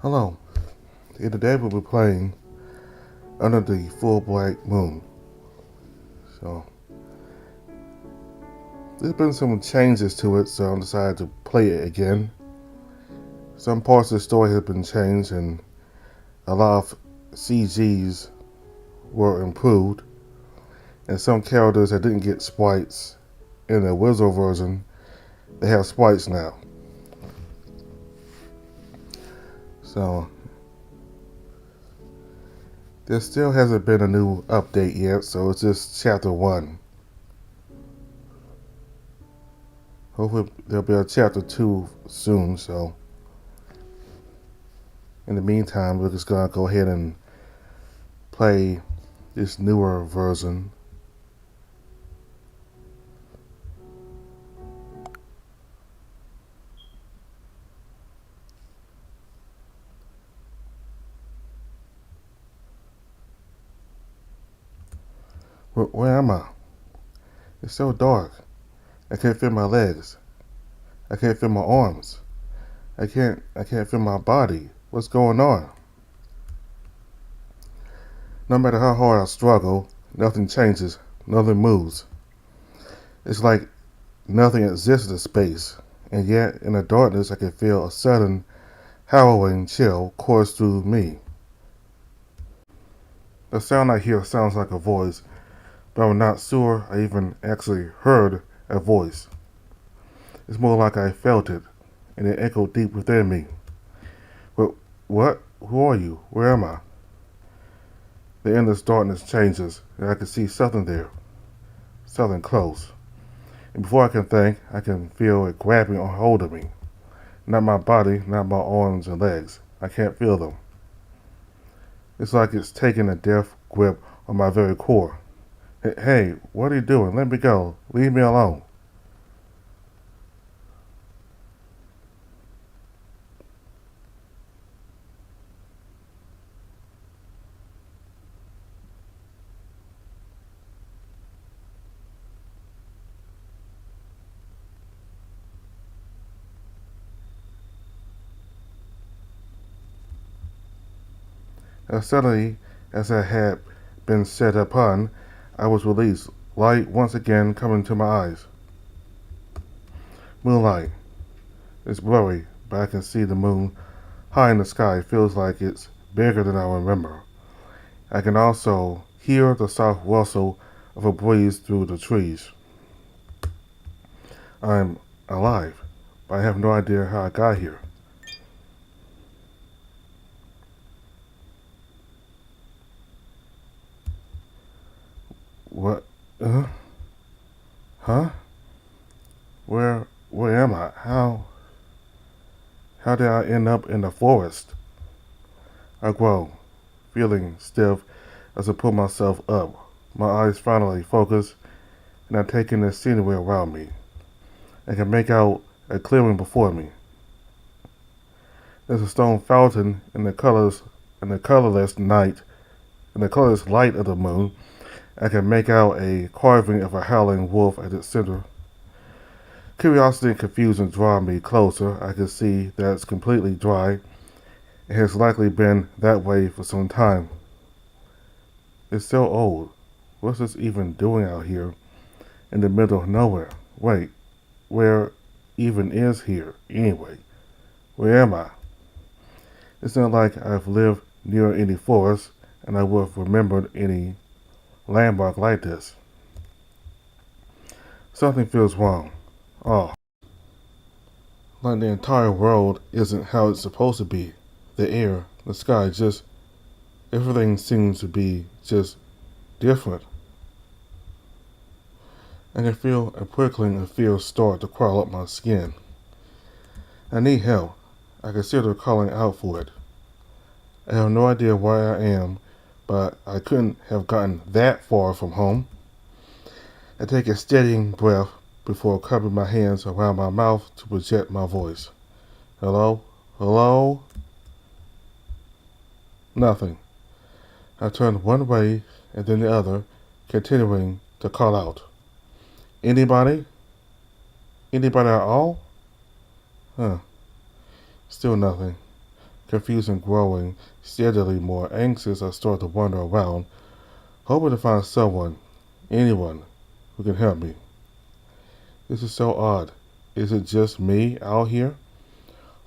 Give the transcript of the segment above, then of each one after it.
Hello. Today we'll be playing Under the Full Black Moon. So, there's been some changes to it, so I decided to play it again. Some parts of the story have been changed, and a lot of CGs were improved. And some characters that didn't get sprites in the Wizard version, they have sprites now. So, there still hasn't been a new update yet, so it's just Chapter 1. Hopefully there'll be a Chapter 2 soon, so in the meantime, we're just going to go ahead and play this newer version. Where am I? It's so dark. I can't feel my legs. I can't feel my arms. I can't feel my body. What's going on? No matter how hard I struggle, nothing changes, nothing moves. It's like nothing exists in space, and yet in the darkness I can feel a sudden, harrowing chill course through me. The sound I hear sounds like a voice, but I'm not sure I even actually heard a voice. It's more like I felt it, and it echoed deep within me. But what? Who are you? Where am I? The endless darkness changes, and I can see something there, something close. And before I can think, I can feel it grabbing or holding me. Not my body, not my arms and legs. I can't feel them. It's like it's taking a death grip on my very core. Hey, what are you doing? Let me go. Leave me alone. As suddenly as I had been set upon, I was released, light once again coming to my eyes. Moonlight. It's blurry, but I can see the moon high in the sky. Feels like it's bigger than I remember. I can also hear the soft rustle of a breeze through the trees. I'm alive, but I have no idea how I got here. What? Huh? Where am I? How did I end up in the forest? I grow, feeling stiff as I pull myself up. My eyes finally focus, and I take in the scenery around me. I can make out a clearing before me. There's a stone fountain in the colorless night, in the colorless light of the moon. I can make out a carving of a howling wolf at its center. Curiosity and confusion draw me closer. I can see that it's completely dry. It has likely been that way for some time. It's so old. What's this even doing out here in the middle of nowhere? Wait, where even is here anyway? Where am I? It's not like I've lived near any forest and I would have remembered any landmark like this. Something feels wrong. Oh, like the entire world isn't how it's supposed to be. The air, the sky, just everything seems to be just different. I can feel a prickling of fear start to crawl up my skin. I need help. I consider calling out for it. I have no idea where I am, but I couldn't have gotten that far from home. I take a steadying breath before cupping my hands around my mouth to project my voice. Hello? Hello? Nothing. I turn one way and then the other, continuing to call out. Anybody? Anybody at all? Huh. Still nothing. confusion growing, steadily more anxious, I start to wander around, hoping to find someone, anyone, who can help me. This is so odd. Is it just me out here,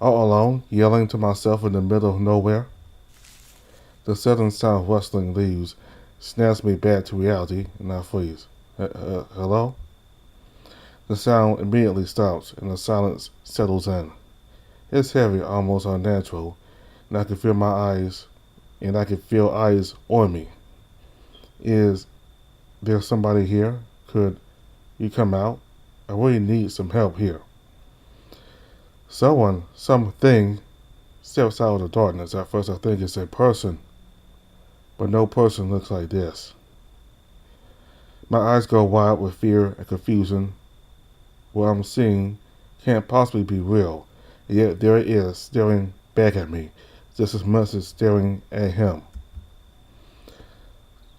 all alone, yelling to myself in the middle of nowhere? The sudden sound of rustling leaves snaps me back to reality, and I freeze. Hello? The sound immediately stops, and the silence settles in. It's heavy, almost unnatural, and I can feel eyes on me. Is there somebody here? Could you come out? I really need some help here. Something steps out of the darkness. At first I think it's a person, but no person looks like this. My eyes go wide with fear and confusion. What I'm seeing can't possibly be real, and yet there it is, staring back at me, just as much as staring at him.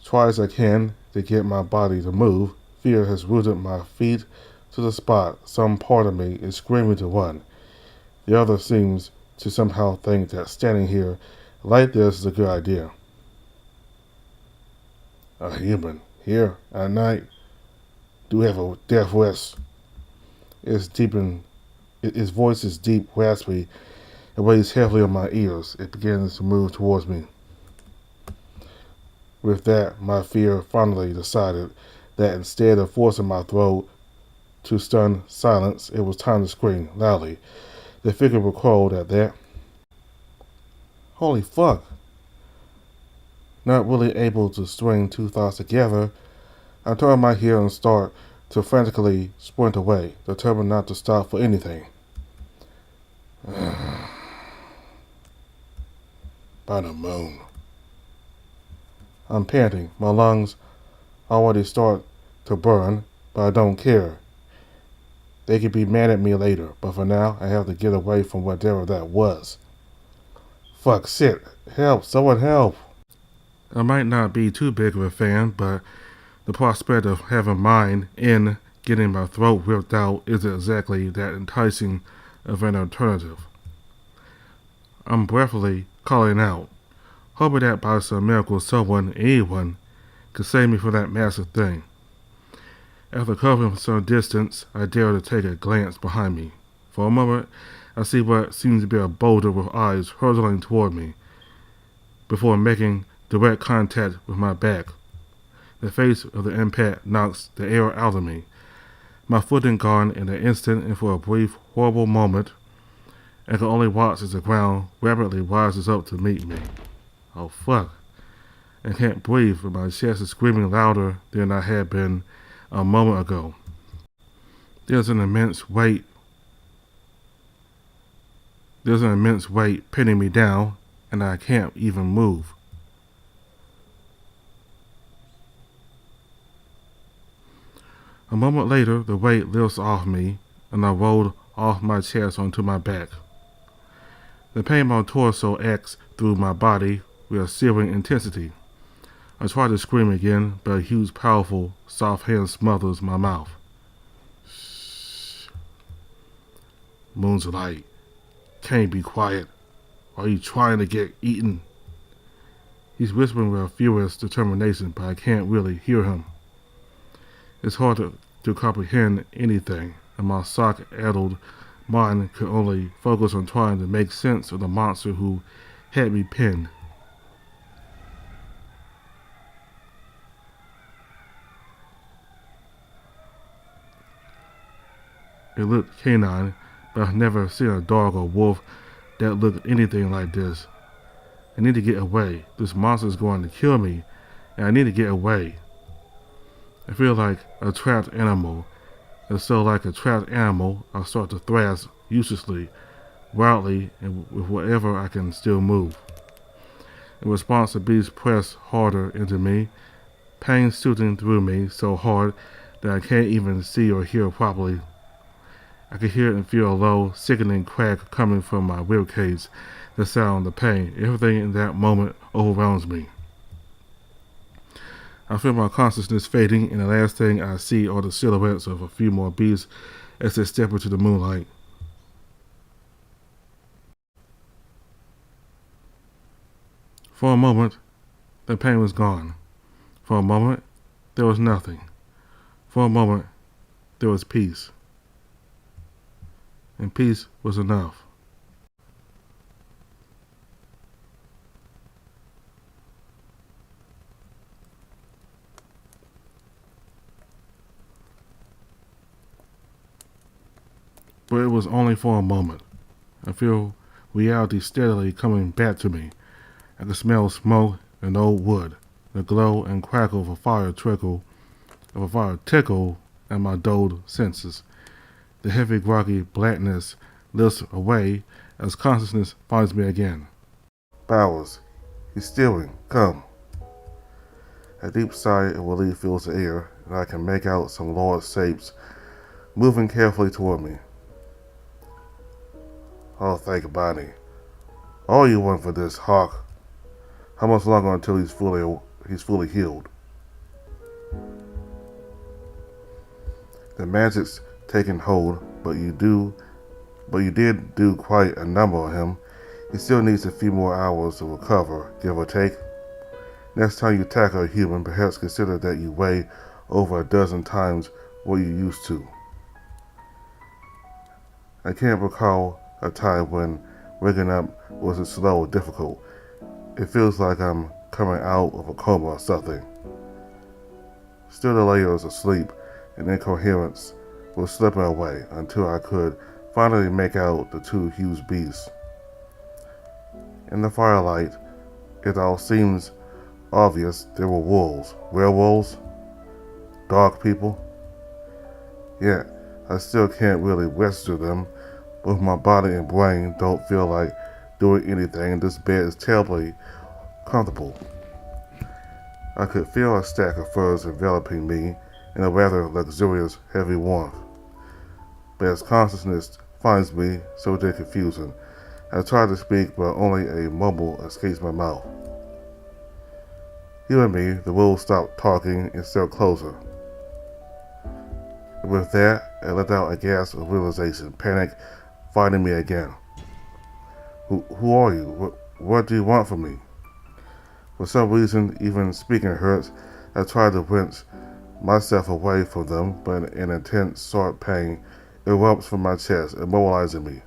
Try as I can to get my body to move, fear has rooted my feet to the spot. Some part of me is screaming to run. The other seems to somehow think that standing here like this is a good idea. A human here at night do have a death wish. His voice is deep, raspy, and weighs heavily on my ears. It begins to move towards me. With that, my fear finally decided that instead of forcing my throat to stunned silence, it was time to scream loudly. The figure recoiled at that. Holy fuck! Not really able to string two thoughts together, I turn my heel and start to frantically sprint away, determined not to stop for anything. By the moon. I'm panting. My lungs already start to burn, but I don't care. They could be mad at me later, but for now, I have to get away from whatever that was. Fuck, shit. Help, someone help. I might not be too big of a fan, but the prospect of having mine in getting my throat ripped out isn't exactly that enticing of an alternative. I'm breathlessly calling out, hoping that by some miracle anyone, could save me from that massive thing. After covering from some distance, I dare to take a glance behind me. For a moment, I see what seems to be a boulder with eyes hurtling toward me, before making direct contact with my back. The face of the impact knocks the air out of me. My footing gone in an instant, and for a brief, horrible moment, I can only watch as the ground rapidly rises up to meet me. Oh fuck. I can't breathe, and my chest is screaming louder than I had been a moment ago. There's an immense weight pinning me down, and I can't even move. A moment later, the weight lifts off me, and I rolled off my chest onto my back. The pain in my torso acts through my body with a searing intensity. I try to scream again, but a huge, powerful, soft hand smothers my mouth. Shh. Moon's light. Can't you be quiet? Are you trying to get eaten? He's whispering with a furious determination, but I can't really hear him. It's hard to comprehend anything, and my sock-addled mind could only focus on trying to make sense of the monster who had me pinned. It looked canine, but I've never seen a dog or wolf that looked anything like this. I need to get away. This monster is going to kill me, and I need to get away. I feel like a trapped animal, and so like a trapped animal, I start to thrash uselessly, wildly, and with whatever I can still move. In response, the beast pressed harder into me, pain shooting through me so hard that I can't even see or hear properly. I can hear and feel a low, sickening crack coming from my ribcage, the sound, the pain, everything in that moment overwhelms me. I feel my consciousness fading, and the last thing I see are the silhouettes of a few more beasts as they step into the moonlight. For a moment, the pain was gone. For a moment, there was nothing. For a moment, there was peace. And peace was enough. But it was only for a moment. I feel reality steadily coming back to me. I could smell smoke and old wood, the glow and crackle of a fire tickle at my dulled senses. The heavy groggy blackness lifts away as consciousness finds me again. Bowers, he's stealing, come. A deep sigh of relief fills the air, and I can make out some large shapes moving carefully toward me. Oh, thank Bonnie. All you want for this, Hawk. How much longer until he's fully healed? The magic's taken hold, but you did do quite a number on him. He still needs a few more hours to recover, give or take. Next time you tackle a human, perhaps consider that you weigh over a dozen times what you used to. I can't recall a time when waking up wasn't slow or difficult. It feels like I'm coming out of a coma or something. Still the layers of sleep and incoherence were slipping away until I could finally make out the two huge beasts. In the firelight, it all seems obvious they were wolves. Werewolves? Dog people? Yet, I still can't really register them. Both my body and brain don't feel like doing anything, and this bed is terribly comfortable. I could feel a stack of furs enveloping me in a rather luxurious, heavy warmth. But as consciousness finds me so damn confusing, I try to speak, but only a mumble escapes my mouth. You and me, the wolves stopped talking and stepped closer. And with that, I let out a gasp of realization, panic finding me again. Who are you? What do you want from me? For some reason, even speaking hurts. I try to wrench myself away from them, but an intense, sharp pain erupts from my chest, immobilizing me.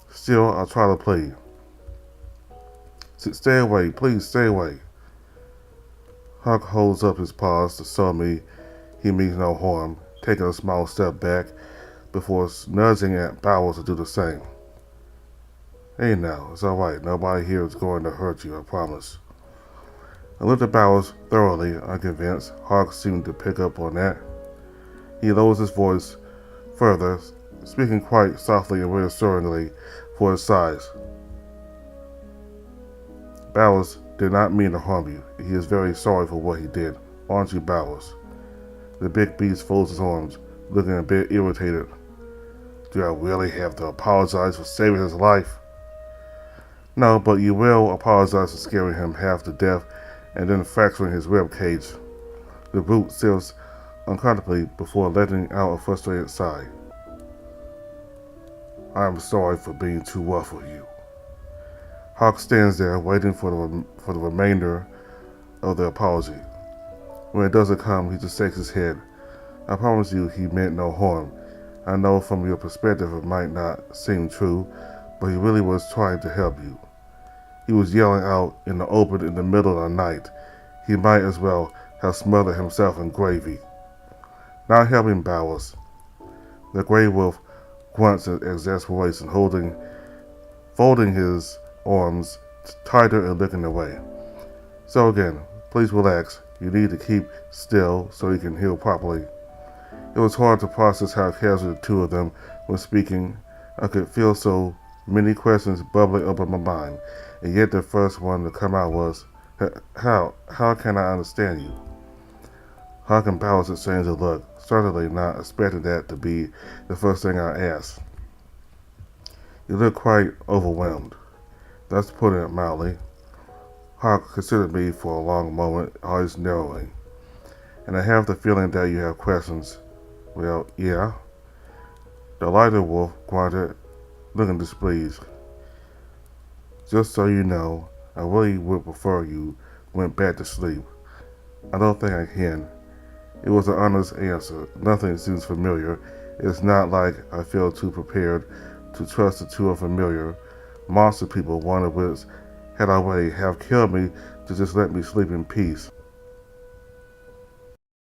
Still, I try to plead. Stay away, please stay away. Huck holds up his paws to show me he means no harm, taking a small step back before nudging at Bowers to do the same. Hey now, it's alright. Nobody here is going to hurt you, I promise. I looked at Bowers thoroughly unconvinced. Hawk seemed to pick up on that. He lowers his voice further, speaking quite softly and reassuringly for his size. Bowers did not mean to harm you. He is very sorry for what he did. Aren't you, Bowers? The big beast folds his arms, looking a bit irritated. Do I really have to apologize for saving his life? No, but you will apologize for scaring him half to death and then fracturing his rib cage. The brute sifts uncomfortably before letting out a frustrated sigh. I am sorry for being too rough with you. Hawk stands there waiting for the remainder of the apology. When it doesn't come, he just shakes his head. I promise you he meant no harm. I know from your perspective it might not seem true, but he really was trying to help you. He was yelling out in the open in the middle of the night. He might as well have smothered himself in gravy. Not helping Bowers. The gray wolf grunts in exasperation, folding his arms tighter and looking away. So again, please relax. You need to keep still so you can heal properly. It was hard to process how casual the two of them were speaking. I could feel so many questions bubbling up in my mind, and yet the first one to come out was, How can I understand you? Hawk and Bowers exchanged a look, certainly not expecting that to be the first thing I asked. You look quite overwhelmed. That's putting it mildly. Hawk considered me for a long moment, eyes narrowing. And I have the feeling that you have questions. Well, yeah. The lighter wolf grunted, looking displeased. Just so you know, I really would prefer you went back to sleep. I don't think I can. It was an honest answer. Nothing seems familiar. It's not like I feel too prepared to trust the two unfamiliar monster people, one of which had already have killed me to just let me sleep in peace.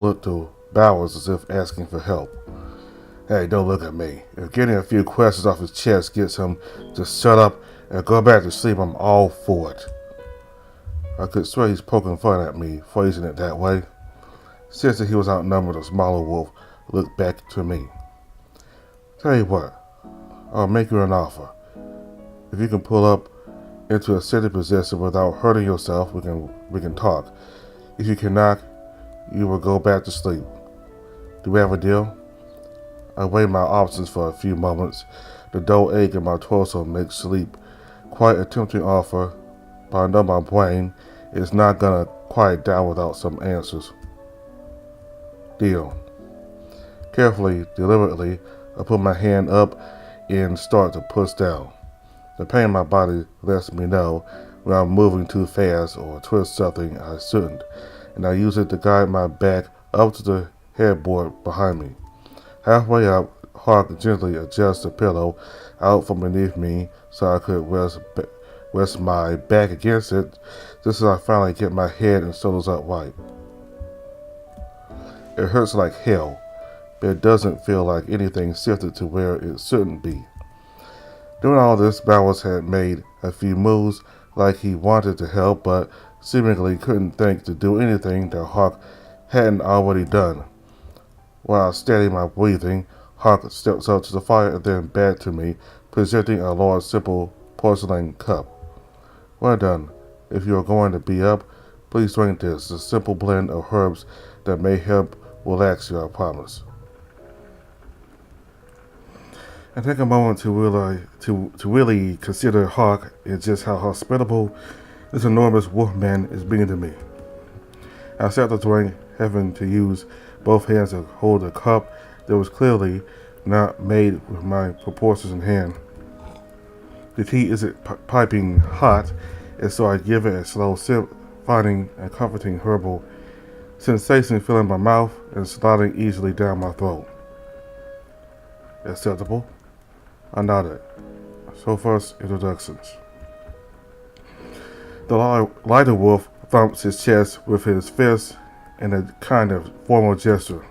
Looked to Bowers as if asking for help. Hey, don't look at me. If getting a few questions off his chest gets him to shut up and go back to sleep, I'm all for it. I could swear he's poking fun at me, phrasing it that way. Sensing he was outnumbered, a smaller wolf looked back to me. Tell you what, I'll make you an offer. If you can pull up into a sitting position without hurting yourself, we can talk. If you cannot, you will go back to sleep. Do we have a deal? I weighed my options for a few moments. The dull ache in my torso makes sleep quite a tempting offer, but I know my brain is not gonna quiet down without some answers. Deal. Carefully, deliberately, I put my hand up and start to push down. The pain in my body lets me know when I'm moving too fast or twist something I shouldn't, and I use it to guide my back up to the headboard behind me. Halfway up, Hawk gently adjusts the pillow out from beneath me so I could rest my back against it, just as I finally get my head and shoulders upright. It hurts like hell, but it doesn't feel like anything shifted to where it shouldn't be. During all this, Bowers had made a few moves like he wanted to help, but seemingly couldn't think to do anything that Hawk hadn't already done. While steadying my breathing, Hawk steps up to the fire and then back to me, presenting a large, simple porcelain cup. Well done. If you are going to be up, please drink this, a simple blend of herbs that may help relax you, I promise. I take a moment to really consider Hawk and just how hospitable this enormous wolfman is being to me. I sat the drink, having to use both hands to hold a cup that was clearly not made with my proportions in hand. The tea isn't piping hot, and so I give it a slow sip, finding a comforting herbal sensation filling my mouth and sliding easily down my throat. Acceptable? I nodded. So first, introductions. The lighter wolf thumps his chest with his fist in a kind of formal gesture.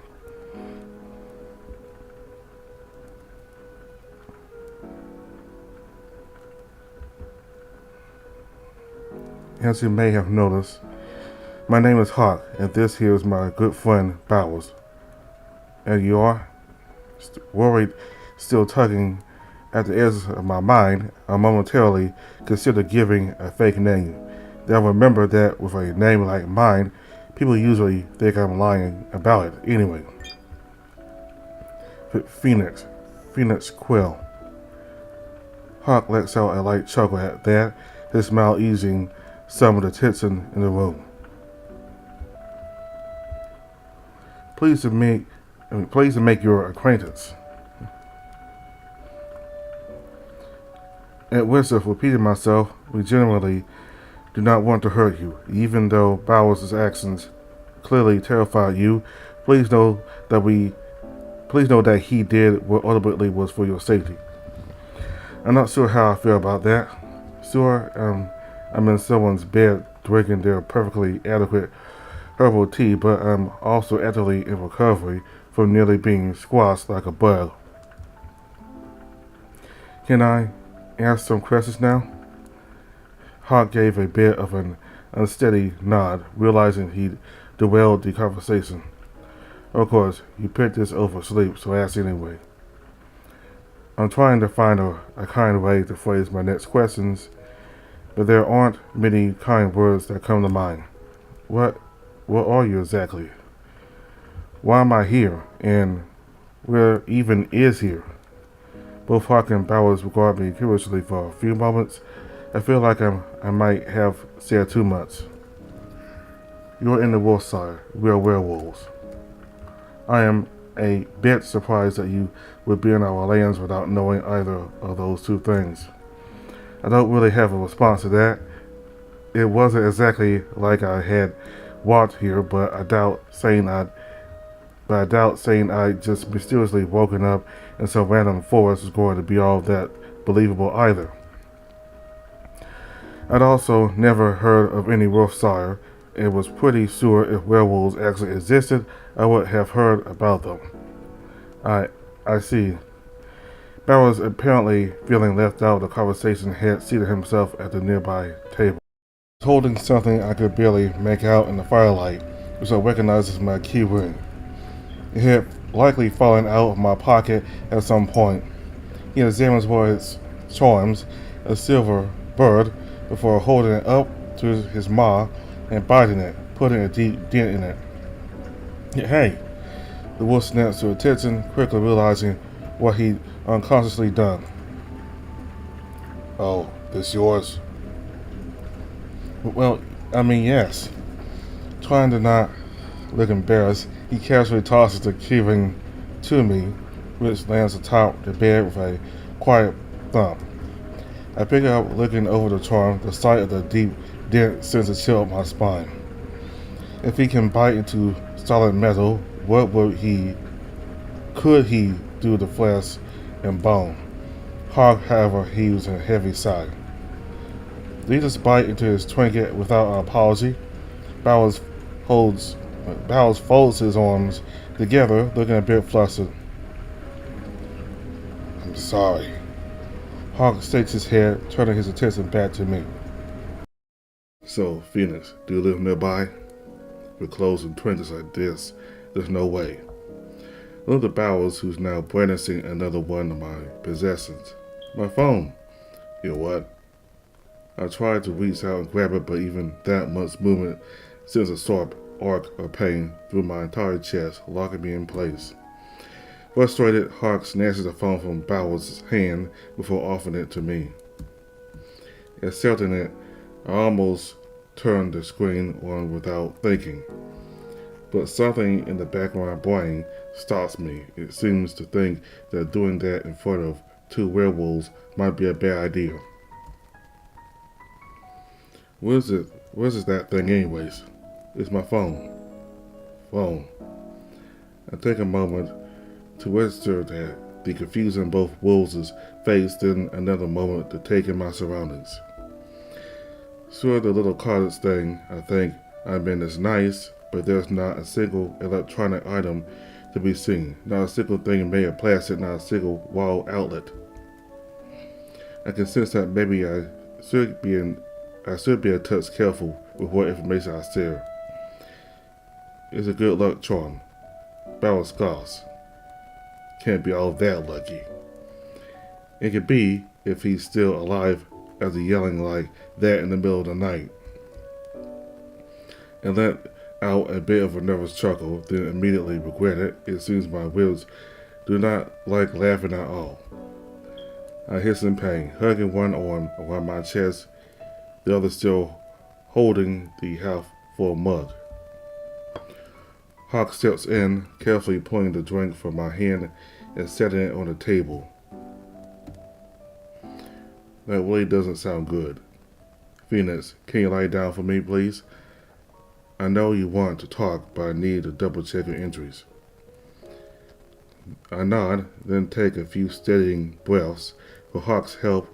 As you may have noticed, my name is Hawk, and this here is my good friend Bowers. And you are? Worried, still tugging at the edge of my mind, I momentarily considered giving a fake name. Then I remember that with a name like mine, people usually think I'm lying about it anyway. Phoenix Quill. Hawk lets out a light chuckle at that, his smile easing some of the tension in the room. Pleased to make your acquaintance. At risk of repeating myself, we generally do not want to hurt you, even though Bowers' actions clearly terrified you. Please know that he did what ultimately was for your safety. I'm not sure how I feel about that. Sure, I'm in someone's bed drinking their perfectly adequate herbal tea, but I'm also actively in recovery from nearly being squashed like a bug. Can I ask some questions now? Hawk gave a bit of an unsteady nod, realizing he'd derailed the conversation. Of course, you picked this over sleep, so ask anyway. I'm trying to find a kind way to phrase my next questions, but there aren't many kind words that come to mind. What are you exactly? Why am I here? And where even is here? Both Hawk and Bowers regard me curiously for a few moments. I feel like I might have said too much. You're in the wolf side. We are werewolves. I am a bit surprised that you would be in our lands without knowing either of those two things. I don't really have a response to that. It wasn't exactly like I had walked here, but I doubt saying I just mysteriously woken up in some random forest is going to be all that believable either. I'd also never heard of any Wolfsire and was pretty sure if werewolves actually existed, I would have heard about them. I, I see. Bowers, apparently feeling left out of the conversation, had seated himself at the nearby table. He was holding something I could barely make out in the firelight, which I recognized as my key ring. It had likely fallen out of my pocket at some point. He examines one of its charms, a silver bird, before holding it up to his maw and biting it, putting a deep dent in it. Hey! The wolf snaps to attention, quickly realizing what he'd unconsciously done. Oh, this yours? Well, I mean, yes. Trying to not look embarrassed, he casually tosses the keyring to me, which lands atop the bed with a quiet thump. I pick it up, looking over the charm. The sight of the deep dent sends a chill up my spine. If he can bite into solid metal, could he do to flesh and bone? Hog, however, heaves a heavy sigh. Did he just bite into his trinket without an apology? Bowers folds his arms together, looking a bit flustered. I'm sorry. Hawk shakes his head, turning his attention back to me. So, Phoenix, do you live nearby? With clothes and trinkets like this, there's no way. Look at Bowers, who's now brandishing another one of my possessions. My phone. You know what? I tried to reach out and grab it, but even that much movement sends a sharp arc of pain through my entire chest, locking me in place. Frustrated, Hawk snatches the phone from Bowers' hand before offering it to me. Accepting it, I almost turned the screen on without thinking. But something in the back of my brain stops me. It seems to think that doing that in front of two werewolves might be a bad idea. Where's that thing anyways? It's my phone. Phone. I take a moment to register that the confusion on both wolves' face, then another moment to take in my surroundings. Sure, the little cottage thing, I think is nice, but there's not a single electronic item to be seen. Not a single thing made of plastic, not a single wall outlet. I can sense that maybe I should be a touch careful with what information I share. It's a good luck charm. Bowers scoffs. Can't be all that lucky. It could be if he's still alive after yelling like that in the middle of the night. And let out a bit of a nervous chuckle, then immediately regret it. It seems my ribs do not like laughing at all. I hiss in pain, hugging one arm around my chest, the other still holding the half full mug. Hawk steps in, carefully pulling the drink from my hand and setting it on the table. That really doesn't sound good. Phoenix, can you lie down for me, please? I know you want to talk, but I need to double check your entries. I nod, then take a few steadying breaths. With Hawk's help,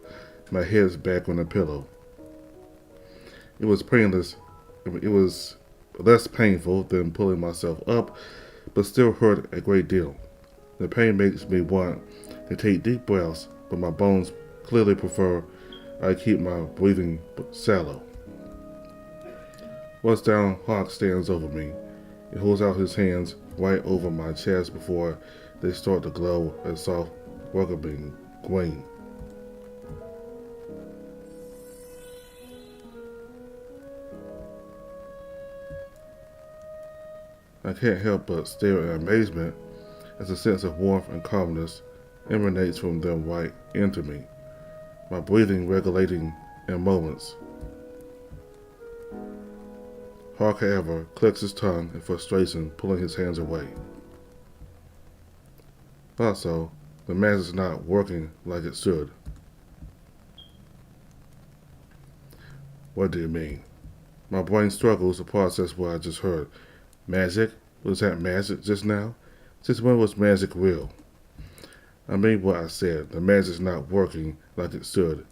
my head's back on the pillow. It was painless. It was less painful than pulling myself up, but still hurt a great deal. The pain makes me want to take deep breaths, but my bones clearly prefer I keep my breathing shallow. Once down, Hawk stands over me. He holds out his hands right over my chest before they start to glow a soft, welcoming green. I can't help but stare in amazement as a sense of warmth and calmness emanates from them right into me, my breathing regulating in moments. Hawk, however, clicks his tongue in frustration, pulling his hands away. Also, the magic's not working like it should. What do you mean? My brain struggles to process what I just heard. Magic? Was that magic just now? Since when was magic real? I mean what I said. The magic's not working like it should.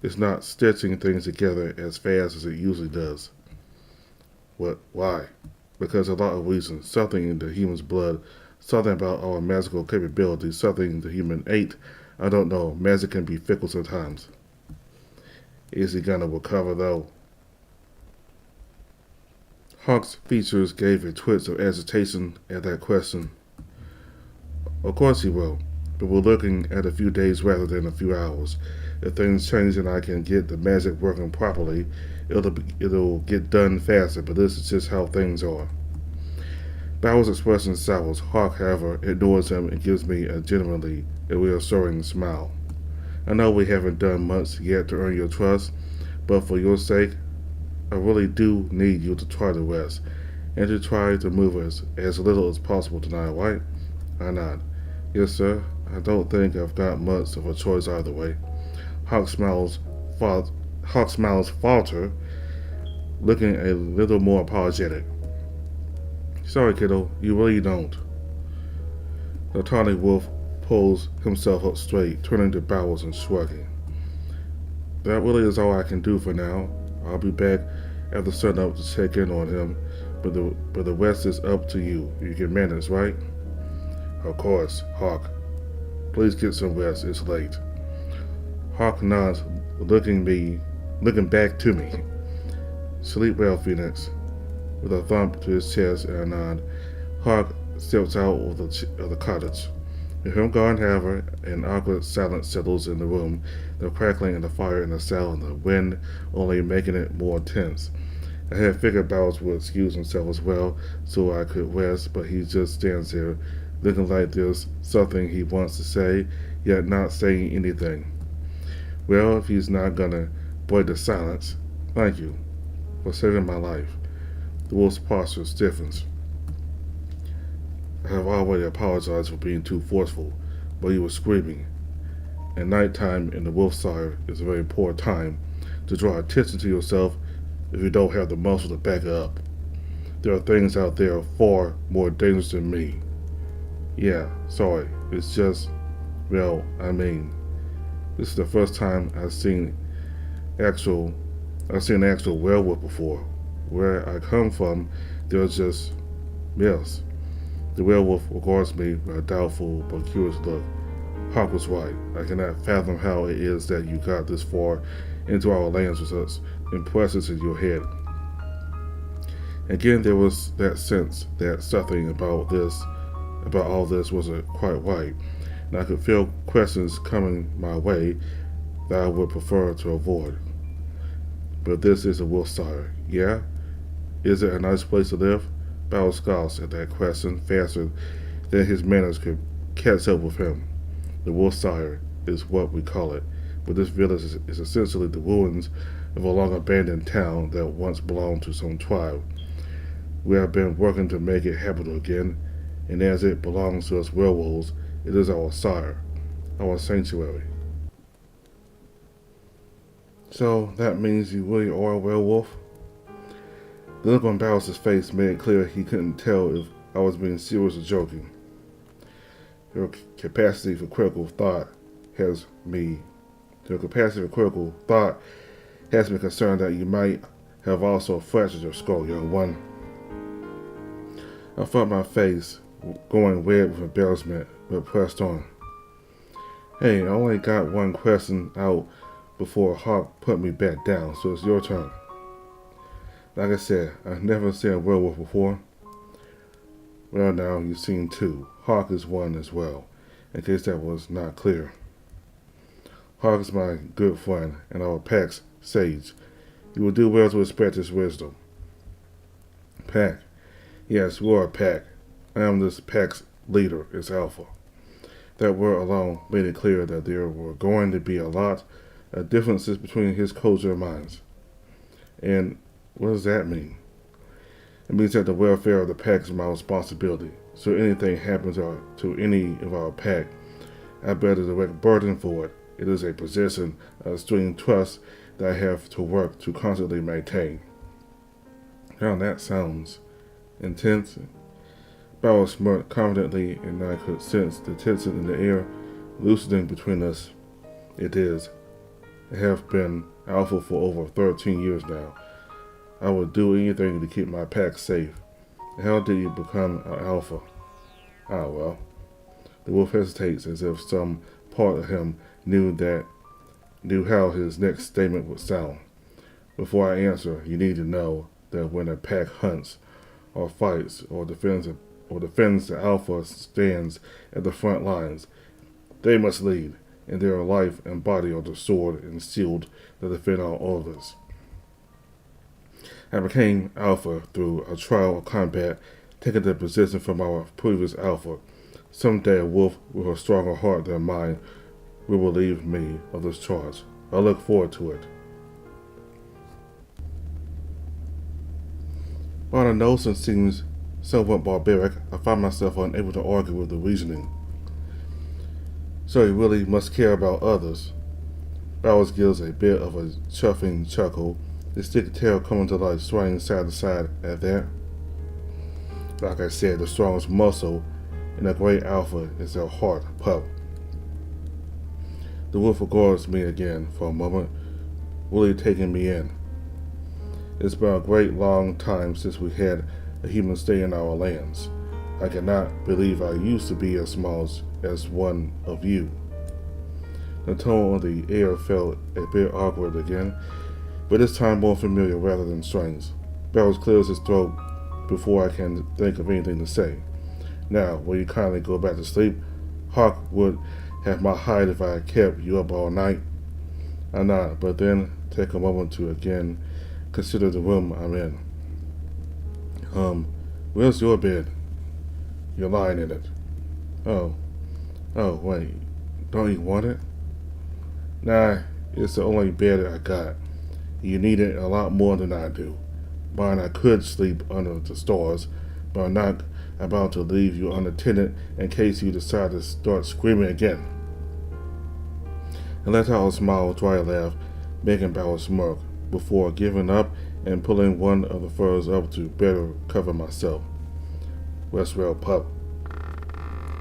It's not stitching things together as fast as it usually does. What? Why? Because a lot of reasons. Something in the human's blood, something about our magical capabilities, something the human ate. I don't know. Magic can be fickle sometimes. Is he gonna recover though? Hawk's features gave a twitch of agitation at that question. Of course he will, but we're looking at a few days rather than a few hours. If things change and I can get the magic working properly, it'll get done faster, but this is just how things are. Bowers' expression sours. Hawk, however, ignores him and gives me a genuinely reassuring smile. I know we haven't done much yet to earn your trust, but for your sake, I really do need you to try to rest, and to try to move as little as possible tonight, right? I nod. Yes, sir. I don't think I've got much of a choice either way. Hawk smiles, Hawk smiles falter, looking a little more apologetic. Sorry, kiddo, you really don't. The tawny wolf pulls himself up straight, turning to Bowers and shrugging. That really is all I can do for now. I'll be back after sunup to check in on him, but the rest is up to you. You can manage, right? Of course, Hawk. Please get some rest. It's late. Hawk nods, looking back to me. Sleep well, Phoenix. With a thump to his chest and a nod, Hawk steps out of the cottage. With him gone, however, an awkward silence settles in the room, the crackling of the fire in the cell and the wind only making it more tense. I had figured Bowers would excuse himself as well, so I could rest, but he just stands there, looking like there's something he wants to say, yet not saying anything. Well, if he's not gonna break the silence, thank you for saving my life. The wolf's posture stiffens. I have already apologized for being too forceful, but you were screaming. And nighttime in the wolf-sire is a very poor time to draw attention to yourself if you don't have the muscle to back it up. There are things out there far more dangerous than me. Yeah, sorry. It's just, well, I mean, this is the first time I've seen an actual werewolf before. Where I come from, there's just, yes. The werewolf regards me with a doubtful but curious look. Hawk was right. I cannot fathom how it is that you got this far into our lands with such impressions in your head. Again, there was that sense that something about all this wasn't quite right, and I could feel questions coming my way that I would prefer to avoid. But this is a wolf-sire, yeah? Is it a nice place to live? Bao scowls at that question faster than his manners could catch up with him. The wolf-sire is what we call it, but this village is essentially the ruins of a long-abandoned town that once belonged to some tribe. We have been working to make it habitable again, and as it belongs to us werewolves, it is our sire, our sanctuary. So that means you really are a werewolf? The look on Bowers' face made it clear he couldn't tell if I was being serious or joking. Your capacity for critical thought has me concerned that you might have also fractured your skull, young one. I felt my face going red with embarrassment, but pressed on. Hey, I only got one question out before Hawk put me back down, so it's your turn. Like I said, I've never seen a werewolf before. Well, now you've seen two. Hawk is one as well, in case that was not clear. Hawk is my good friend and our pack's sage. You will do well to respect his wisdom. Pack. Yes, we are a pack. I am this pack's leader, its alpha. That word alone made it clear that there were going to be a lot of differences between his culture and mine. And what does that mean? It means that the welfare of the pack is my responsibility. So anything happens to any of our pack, I bear the direct burden for it. It is a position of extreme trust that I have to work to constantly maintain. Now that sounds intense. Bauer smirked confidently, and I could sense the tension in the air loosening between us. It is. I have been alpha for over 13 years now. I would do anything to keep my pack safe. How did you become an alpha? Ah, well. The wolf hesitates as if some part of him knew how his next statement would sound. Before I answer, you need to know that when a pack hunts, or fights, or defends, the alpha stands at the front lines. They must lead, and their life and body are the sword and shield that defend all others. I became alpha through a trial of combat, taking the position from our previous alpha. Someday a wolf with a stronger heart than mine will relieve me of this charge. I look forward to it. While the notion seems somewhat barbaric, I find myself unable to argue with the reasoning. So he really must care about others. Bowers gives a bit of a chuffing chuckle, his thick tail coming to life, swaying side to side at that. Like I said, the strongest muscle in a great alpha is their heart pup. The wolf regards me again for a moment, really taking me in. It's been a great long time since we had a human stay in our lands. I cannot believe I used to be as small as one of you. The tone of the air felt a bit awkward again, but this time more familiar rather than strange. Barrels clears his throat before I can think of anything to say. Now, will you kindly go back to sleep? Hawk would have my hide if I kept you up all night. I nod, but then take a moment to again consider the room I'm in. Where's your bed? You're lying in it. Oh, wait, don't you want it? Nah, it's the only bed I got. You need it a lot more than I do. Mine, I could sleep under the stars, but I'm not about to leave you unattended in case you decide to start screaming again. I let out a smile, dry laugh, making Bauer smirk, before giving up and pulling one of the furs up to better cover myself. Rest well, pup.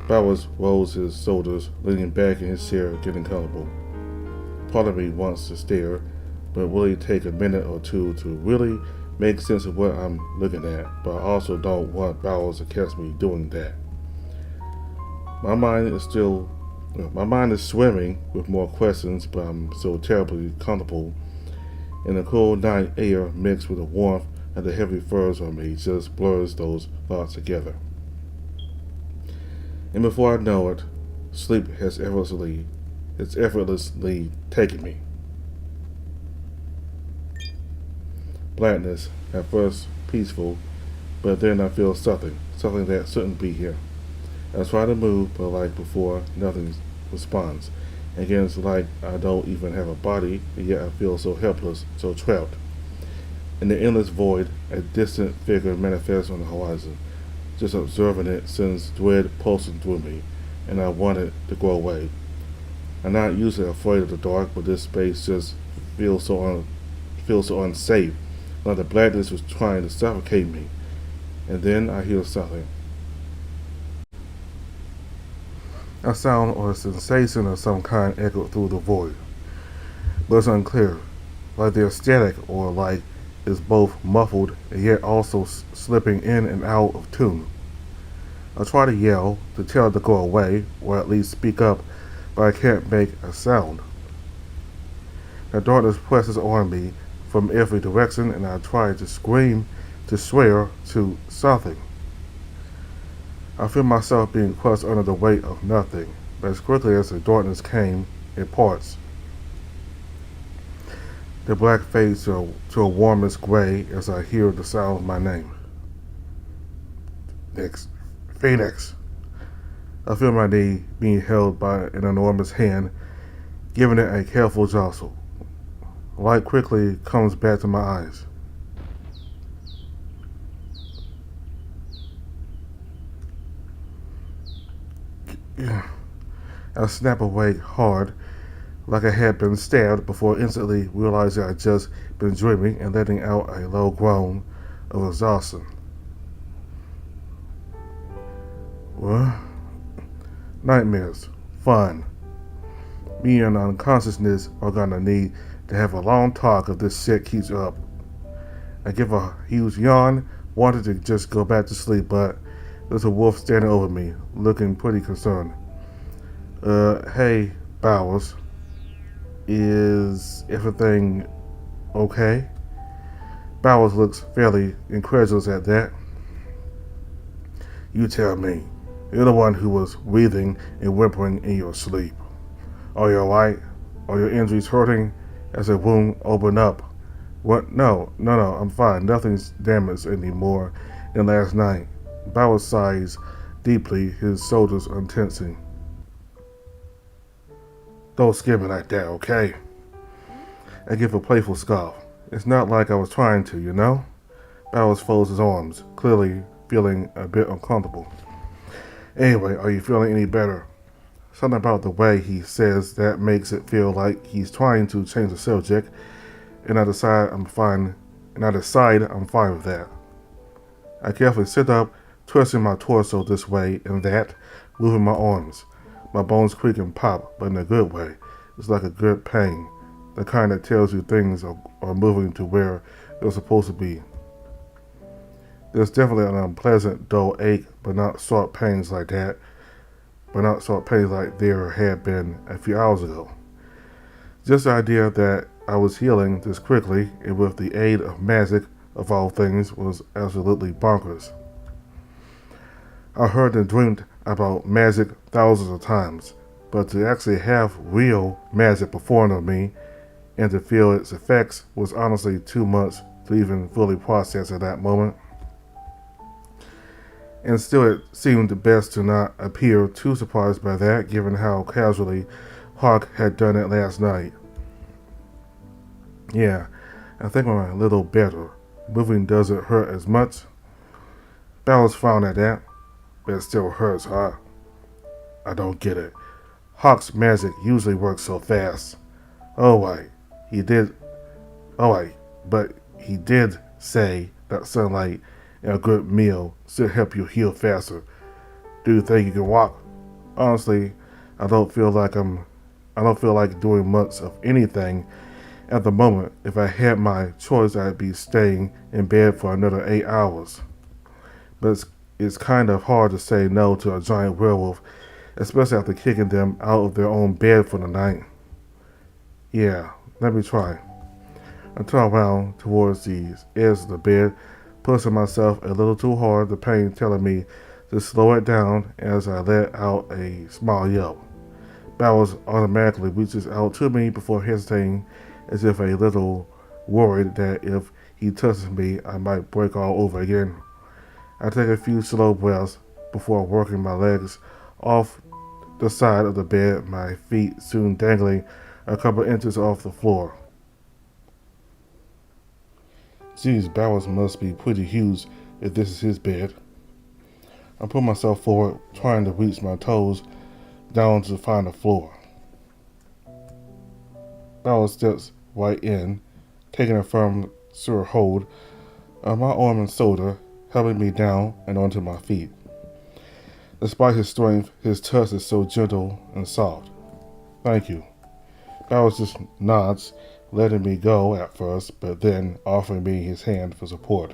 Bowers rolls his shoulders, leaning back in his chair, getting comfortable. Part of me wants to stare, but will it take a minute or two to really make sense of what I'm looking at, but I also don't want Bowers to catch me doing that. My mind is swimming with more questions, but I'm so terribly comfortable. And the cool night air mixed with the warmth of the heavy furs on me just blurs those thoughts together. And before I know it, sleep has effortlessly taken me. Blackness, at first peaceful, but then I feel something that shouldn't be here. I try to move, but like before, nothing responds. Again, it's like I don't even have a body, and yet I feel so helpless, so trapped. In the endless void, a distant figure manifests on the horizon. Just observing it sends dread pulsing through me, and I want it to go away. I'm not usually afraid of the dark, but this space just feels so unsafe, like the blackness was trying to suffocate me. And then I hear something. A sound or a sensation of some kind echoed through the void, but it's unclear, like they're static or like it's both muffled and yet also slipping in and out of tune. I try to yell, to tell it to go away, or at least speak up, but I can't make a sound. The darkness presses on me from every direction, and I try to scream, to swear, to something. I feel myself being crushed under the weight of nothing, but as quickly as the darkness came, it parts. The black fades to a warmest gray as I hear the sound of my name. Next, Phoenix. I feel my knee being held by an enormous hand, giving it a careful jostle. Light quickly comes back to my eyes. I snap awake hard, like I had been stabbed, before instantly realizing I'd just been dreaming and letting out a low groan, of exhaustion. Well, nightmares, fun. Me and unconsciousness are gonna need to have a long talk if this shit keeps up. I give a huge yawn, wanted to just go back to sleep, but there's a wolf standing over me, looking pretty concerned. Hey, Bowers, is everything okay? Bowers looks fairly incredulous at that. You tell me. You're the one who was breathing and whimpering in your sleep. Are you alright? Are your injuries hurting as a wound opened up? What? No, I'm fine. Nothing's damaged any more than last night. Bowers sighs deeply, his shoulders untensing. Don't scare me like that, okay? I give a playful scoff. It's not like I was trying to, you know? Bowers folds his arms, clearly feeling a bit uncomfortable. Anyway, are you feeling any better? Something about the way he says that makes it feel like he's trying to change the subject, and I decide I'm fine with that. I carefully sit up, twisting my torso this way and that, moving my arms. My bones creak and pop, but in a good way. It's like a good pain, the kind that tells you things are moving to where they're supposed to be. There's definitely an unpleasant, dull ache, but not sharp pains like that. But not sharp pains like there had been a few hours ago. Just the idea that I was healing this quickly and with the aid of magic, of all things, was absolutely bonkers. I heard and dreamed about magic thousands of times, but to actually have real magic performed on me and to feel its effects was honestly too much to even fully process at that moment. And still, it seemed best to not appear too surprised by that, given how casually Hawk had done it last night. Yeah, I think I'm a little better. Moving doesn't hurt as much. Bowers frowned at that, but it still hurts, huh? I don't get it. Hawk's magic usually works so fast. Oh, wait, he did. Oh, wait, but he did say that sunlight and a good meal should help you heal faster. Do you think you can walk? Honestly, I don't feel like doing much of anything at the moment. If I had my choice, I'd be staying in bed for another 8 hours. But it's kind of hard to say no to a giant werewolf, especially after kicking them out of their own bed for the night. Yeah, let me try. I turn around towards the edge of the bed, pushing myself a little too hard, the pain telling me to slow it down as I let out a small yelp. Bowers automatically reaches out to me before hesitating, as if a little worried that if he touches me, I might break all over again. I take a few slow breaths before working my legs off the side of the bed, my feet soon dangling a couple inches off the floor. Geez, Bowers must be pretty huge if this is his bed. I pull myself forward, trying to reach my toes down to find the floor. Bowers steps right in, taking a firm, sure hold of my arm and shoulder, helping me down and onto my feet. Despite his strength, his touch is so gentle and soft. Thank you. Bowers just nods, letting me go at first, but then offering me his hand for support.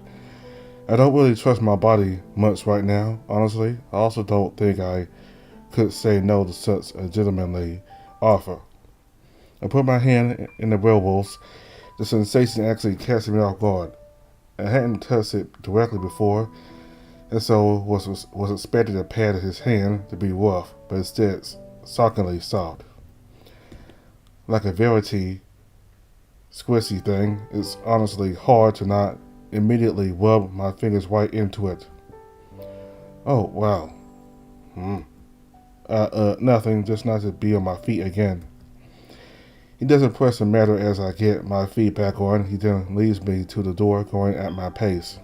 I don't really trust my body much right now, honestly. I also don't think I could say no to such a gentlemanly offer. I put my hand in the werewolf's. The sensation actually catches me off guard. I hadn't touched it directly before, and so was expecting the pad of his hand to be rough, but instead shockingly soft. Like a velvety, squishy thing, it's honestly hard to not immediately rub my fingers right into it. Oh, wow. Nothing, just not to be on my feet again. He doesn't press the matter as I get my feet back on. He then leads me to the door, going at my pace.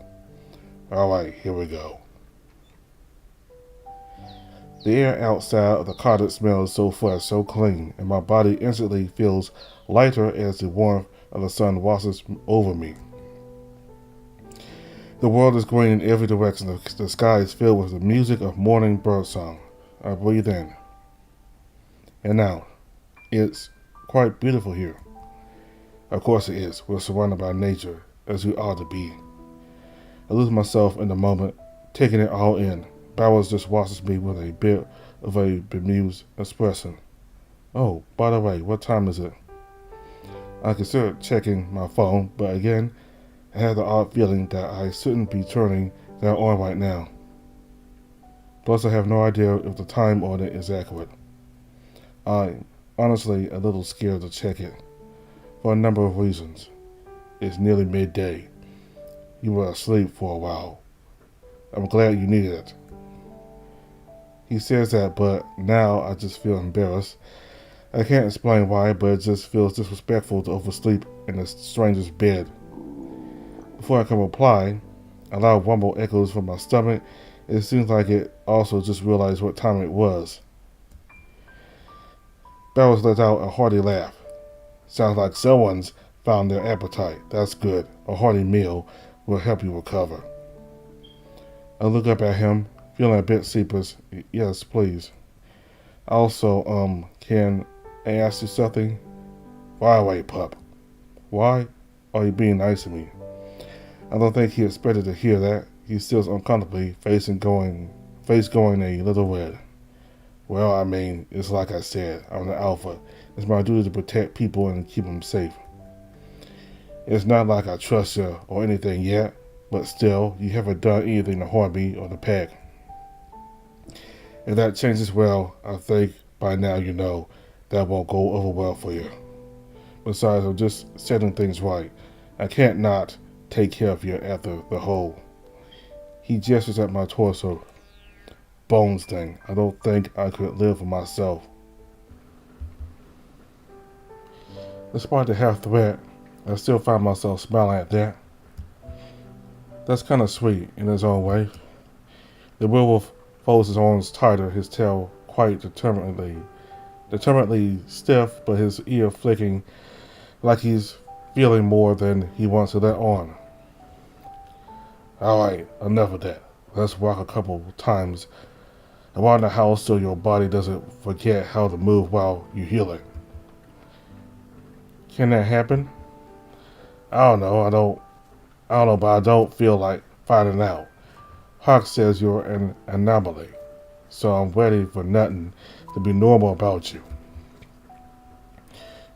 Alright, here we go. The air outside of the cottage smells so fresh, so clean, and my body instantly feels lighter as the warmth of the sun washes over me. The world is green in every direction. The sky is filled with the music of morning birdsong. I breathe in and out. It's quite beautiful here. Of course it is. We're surrounded by nature, as we ought to be. I lose myself in the moment, taking it all in. Bowers just watches me with a bit of a bemused expression. Oh, by the way, what time is it? I considered checking my phone, but again, I had the odd feeling that I shouldn't be turning that on right now. Plus, I have no idea if the time on it is accurate. I'm honestly a little scared to check it, for a number of reasons. It's nearly midday. You were asleep for a while. I'm glad you needed it. He says that, but now I just feel embarrassed. I can't explain why, but it just feels disrespectful to oversleep in a stranger's bed. Before I can reply, a loud rumble echoes from my stomach. It seems like it also just realized what time it was. Bowers let out a hearty laugh. Sounds like someone's found their appetite. That's good. A hearty meal will help you recover. I look up at him, feeling a bit sleepless. Yes, please. Also, can I ask you something? Fire away, pup. Why are you being nice to me? I don't think he expected to hear that. He stills uncomfortably, face going a little red. Well, I mean, it's like I said, I'm the alpha. It's my duty to protect people and keep them safe. It's not like I trust you or anything yet, but still, you haven't done anything to harm me or the pack. If that changes, well, I think by now you know that won't go over well for you. Besides, I'm just setting things right. I can't not take care of you after the whole. He gestures at my torso. Bones thing. I don't think I could live for myself. Despite the half threat, I still find myself smiling at that. That's kind of sweet in his own way. The werewolf folds his arms tighter, his tail quite determinedly stiff, but his ear flicking like he's feeling more than he wants to let on. Alright, enough of that. Let's walk a couple times around the house so your body doesn't forget how to move while you're healing. Can that happen? I don't know, but I don't feel like finding out. Hawk says you're an anomaly, so I'm ready for nothing to be normal about you.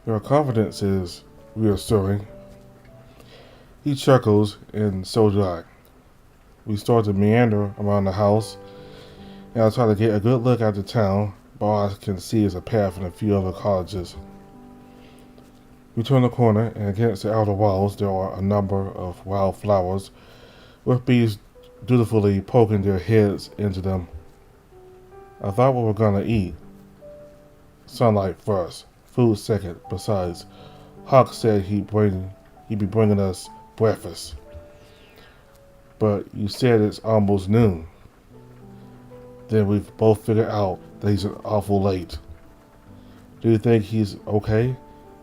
Your confidence is reassuring. He chuckles, and so do I. We start to meander around the house, and I try to get a good look at the town, but all I can see is a path and a few other cottages. We turn the corner, and against the outer walls there are a number of wildflowers, with bees dutifully poking their heads into them. I thought we were gonna eat. Sunlight first, food second. Besides, Hawk said he'd be bringing us breakfast. But you said it's almost noon. Then we've both figured out that he's awful late. Do you think he's okay?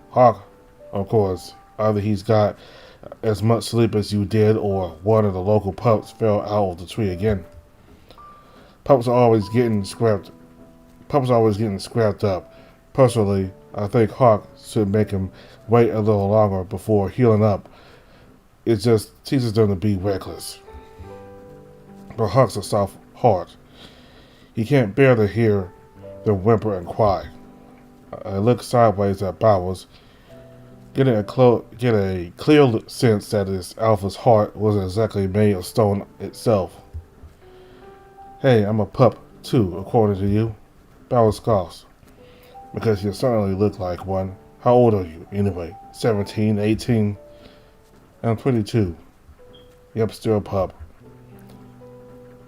Hawk, of course, either he's got as much sleep as you did or one of the local pups fell out of the tree again. Pups are always getting scrapped up. Personally, I think Hawk should make him wait a little longer before healing up. It just teaches them to be reckless. But Hawk's a soft heart. He can't bear to hear them whimper and cry. I look sideways at Bowers, get a clear sense that his alpha's heart wasn't exactly made of stone itself. Hey, I'm a pup too, according to you. Bowers scoffs. Because you certainly look like one. How old are you, anyway? 17, 18? I'm 22. Yep, still a pup.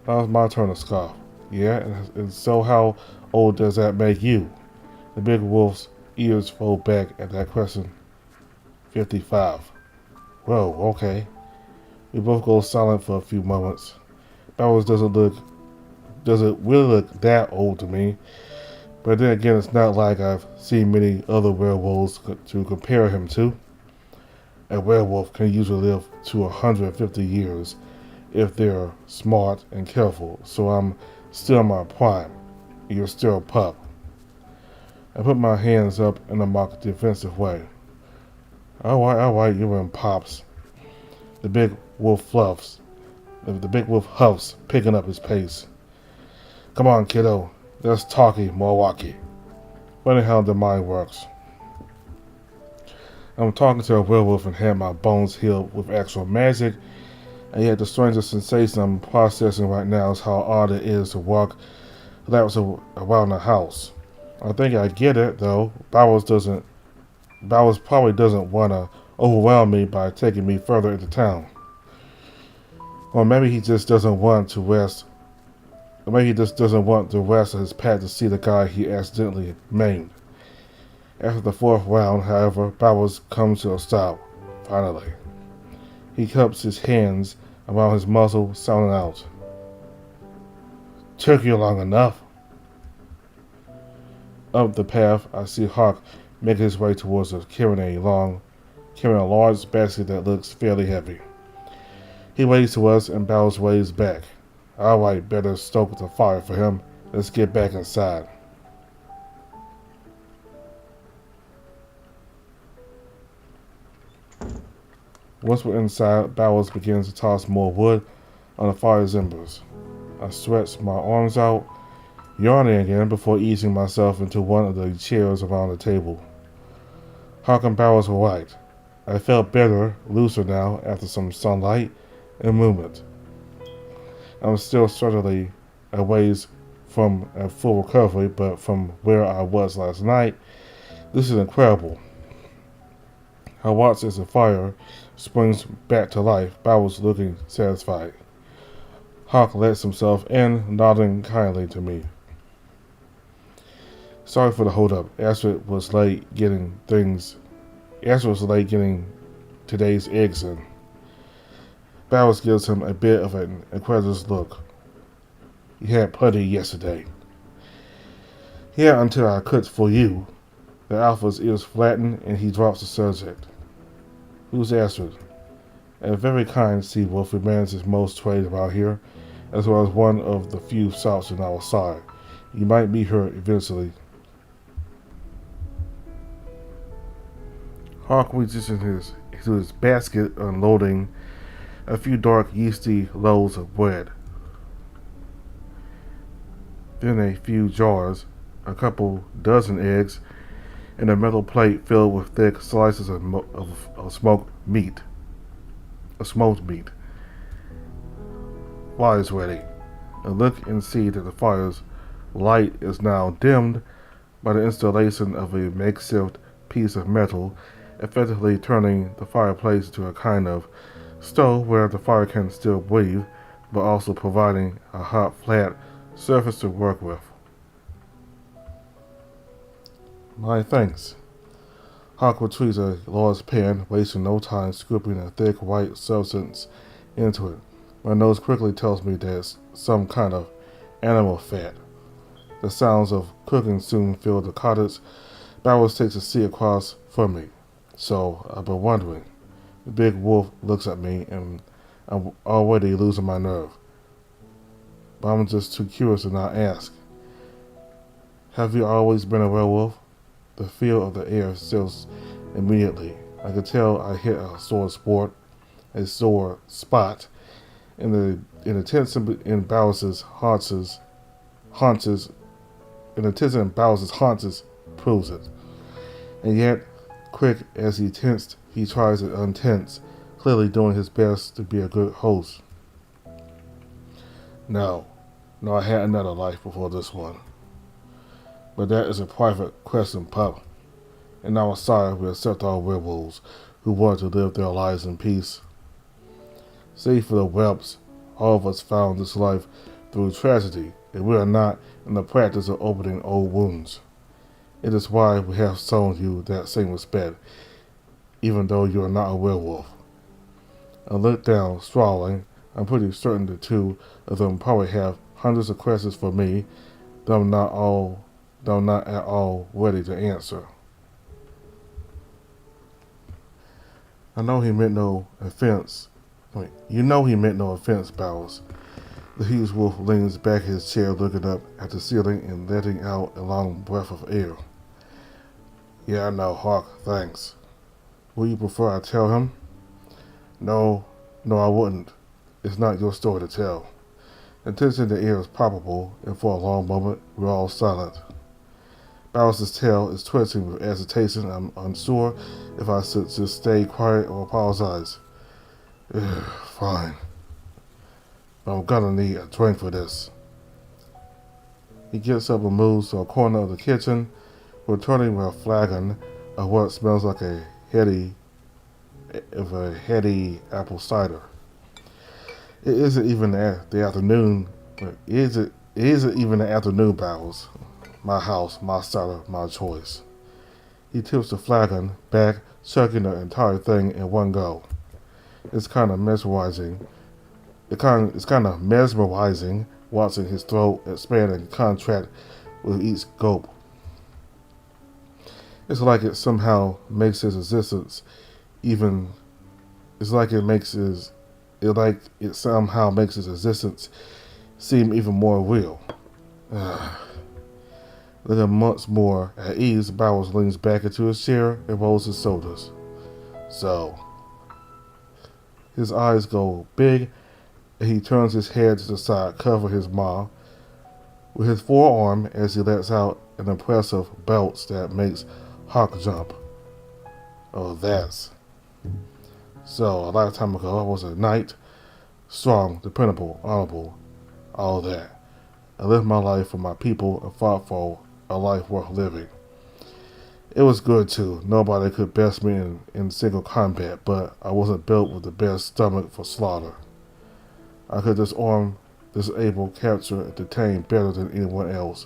Now it's my turn to scoff. Yeah, and so how old does that make you? The big wolf's ears fold back at that question. 55. Whoa, okay. We both go silent for a few moments. Bowers doesn't really look that old to me. But then again, it's not like I've seen many other werewolves to compare him to. A werewolf can usually live to 150 years, if they're smart and careful. So I'm still my prime. You're still a pup. I put my hands up in a mock defensive way. All right, you're in pops. The big wolf fluffs. The big wolf huffs, picking up his pace. Come on, kiddo. Let's talky Milwaukee. Funny how the mind works. I'm talking to a werewolf and had my bones healed with actual magic, and yet the strangest sensation I'm processing right now is how odd it is to walk laps around the house. I think I get it though. Bowers probably doesn't want to overwhelm me by taking me further into town. Or maybe he just doesn't want to rest. Or maybe he just doesn't want the rest of his pack to see the guy he accidentally maimed. After the fourth round, however, Bowers comes to a stop. Finally, he cups his hands around his muzzle, sounding out, "Took you long enough." Up the path, I see Hawk making his way towards us, carrying a large basket that looks fairly heavy. He waves to us, and Bowers waves back. All right, better stoke the fire for him. Let's get back inside. Once we're inside, Bowers begins to toss more wood on the fire's embers. I stretch my arms out, yawning again before easing myself into one of the chairs around the table. Hawk and Bowers were right. I felt better, looser now after some sunlight and movement. I'm still certainly a ways from a full recovery, but from where I was last night, this is incredible. I watch as the fire springs back to life, Bowers looking satisfied. Hawk lets himself in, nodding kindly to me. Sorry for the holdup. Astrid was late getting today's eggs in. Bowers gives him a bit of an incredulous look. You had plenty yesterday. Yeah, until I cooked for you. The alpha's ears flatten and he drops the subject. Who's Astrid? A very kind sea wolf who manages most trade around here, as well as one of the few shops on our side. You might meet her eventually. Hawk reaches into his basket, unloading a few dark, yeasty loaves of bread. Then a few jars, a couple dozen eggs, and a metal plate filled with thick slices of smoked meat. Fire is ready. I look and see that the fire's light is now dimmed by the installation of a makeshift piece of metal, effectively turning the fireplace into a kind of stove where the fire can still breathe, but also providing a hot, flat surface to work with. My thanks. Hawk retrieves a large pan, wasting no time scooping a thick white substance into it. My nose quickly tells me that it's some kind of animal fat. The sounds of cooking soon fill the cottage. Bowers takes a seat across from me. So, I've been wondering. The big wolf looks at me, and I'm already losing my nerve. But I'm just too curious to not ask. Have you always been a werewolf? The feel of the air stills immediately. I could tell I hit a sore spot, and the tension in Bowers' haunches proves it. And yet, quick as he tensed, he tries to untense, clearly doing his best to be a good host. No, I had another life before this one. But that is a private question, pup. In our side, we accept all werewolves who want to live their lives in peace. Save for the whelps, all of us found this life through tragedy, and we are not in the practice of opening old wounds. It is why we have shown you that same respect, even though you are not a werewolf. I look down, scrawling. I'm pretty certain the two of them probably have hundreds of questions for me, though I'm not at all ready to answer. I know he meant no offense, You know he meant no offense, Bowers. The huge wolf leans back in his chair, looking up at the ceiling and letting out a long breath of air. Yeah, I know, Hawk, thanks. Would you prefer I tell him? No, no, I wouldn't. It's not your story to tell. The tension in the air is palpable, and for a long moment, we're all silent. Bowers' tail is twitching with agitation. I'm unsure if I should just stay quiet or apologize. Fine. But I'm gonna need a drink for this. He gets up and moves to a corner of the kitchen, returning with a flagon of what smells like a heady apple cider. It isn't even the afternoon. It isn't even the afternoon, Bowers. My house, my cider, my choice. He tips the flagon back, chugging the entire thing in one go. It's kind of mesmerizing. It's kind of mesmerizing watching his throat expand and contract with each gulp. It's like it somehow makes his existence even. It's like it somehow makes his existence seem even more real. Looking months more at ease, Bowers leans back into his chair and rolls his shoulders. So, his eyes go big, and he turns his head to the side, cover his maw with his forearm as he lets out an impressive belch that makes Hawk jump. Oh, that's. So, a lifetime ago, I was a knight, strong, dependable, honorable, all that. I lived my life for my people and fought for a life worth living. It was good too. Nobody could best me in single combat, but I wasn't built with the best stomach for slaughter. I could disarm, disable, capture, and detain better than anyone else,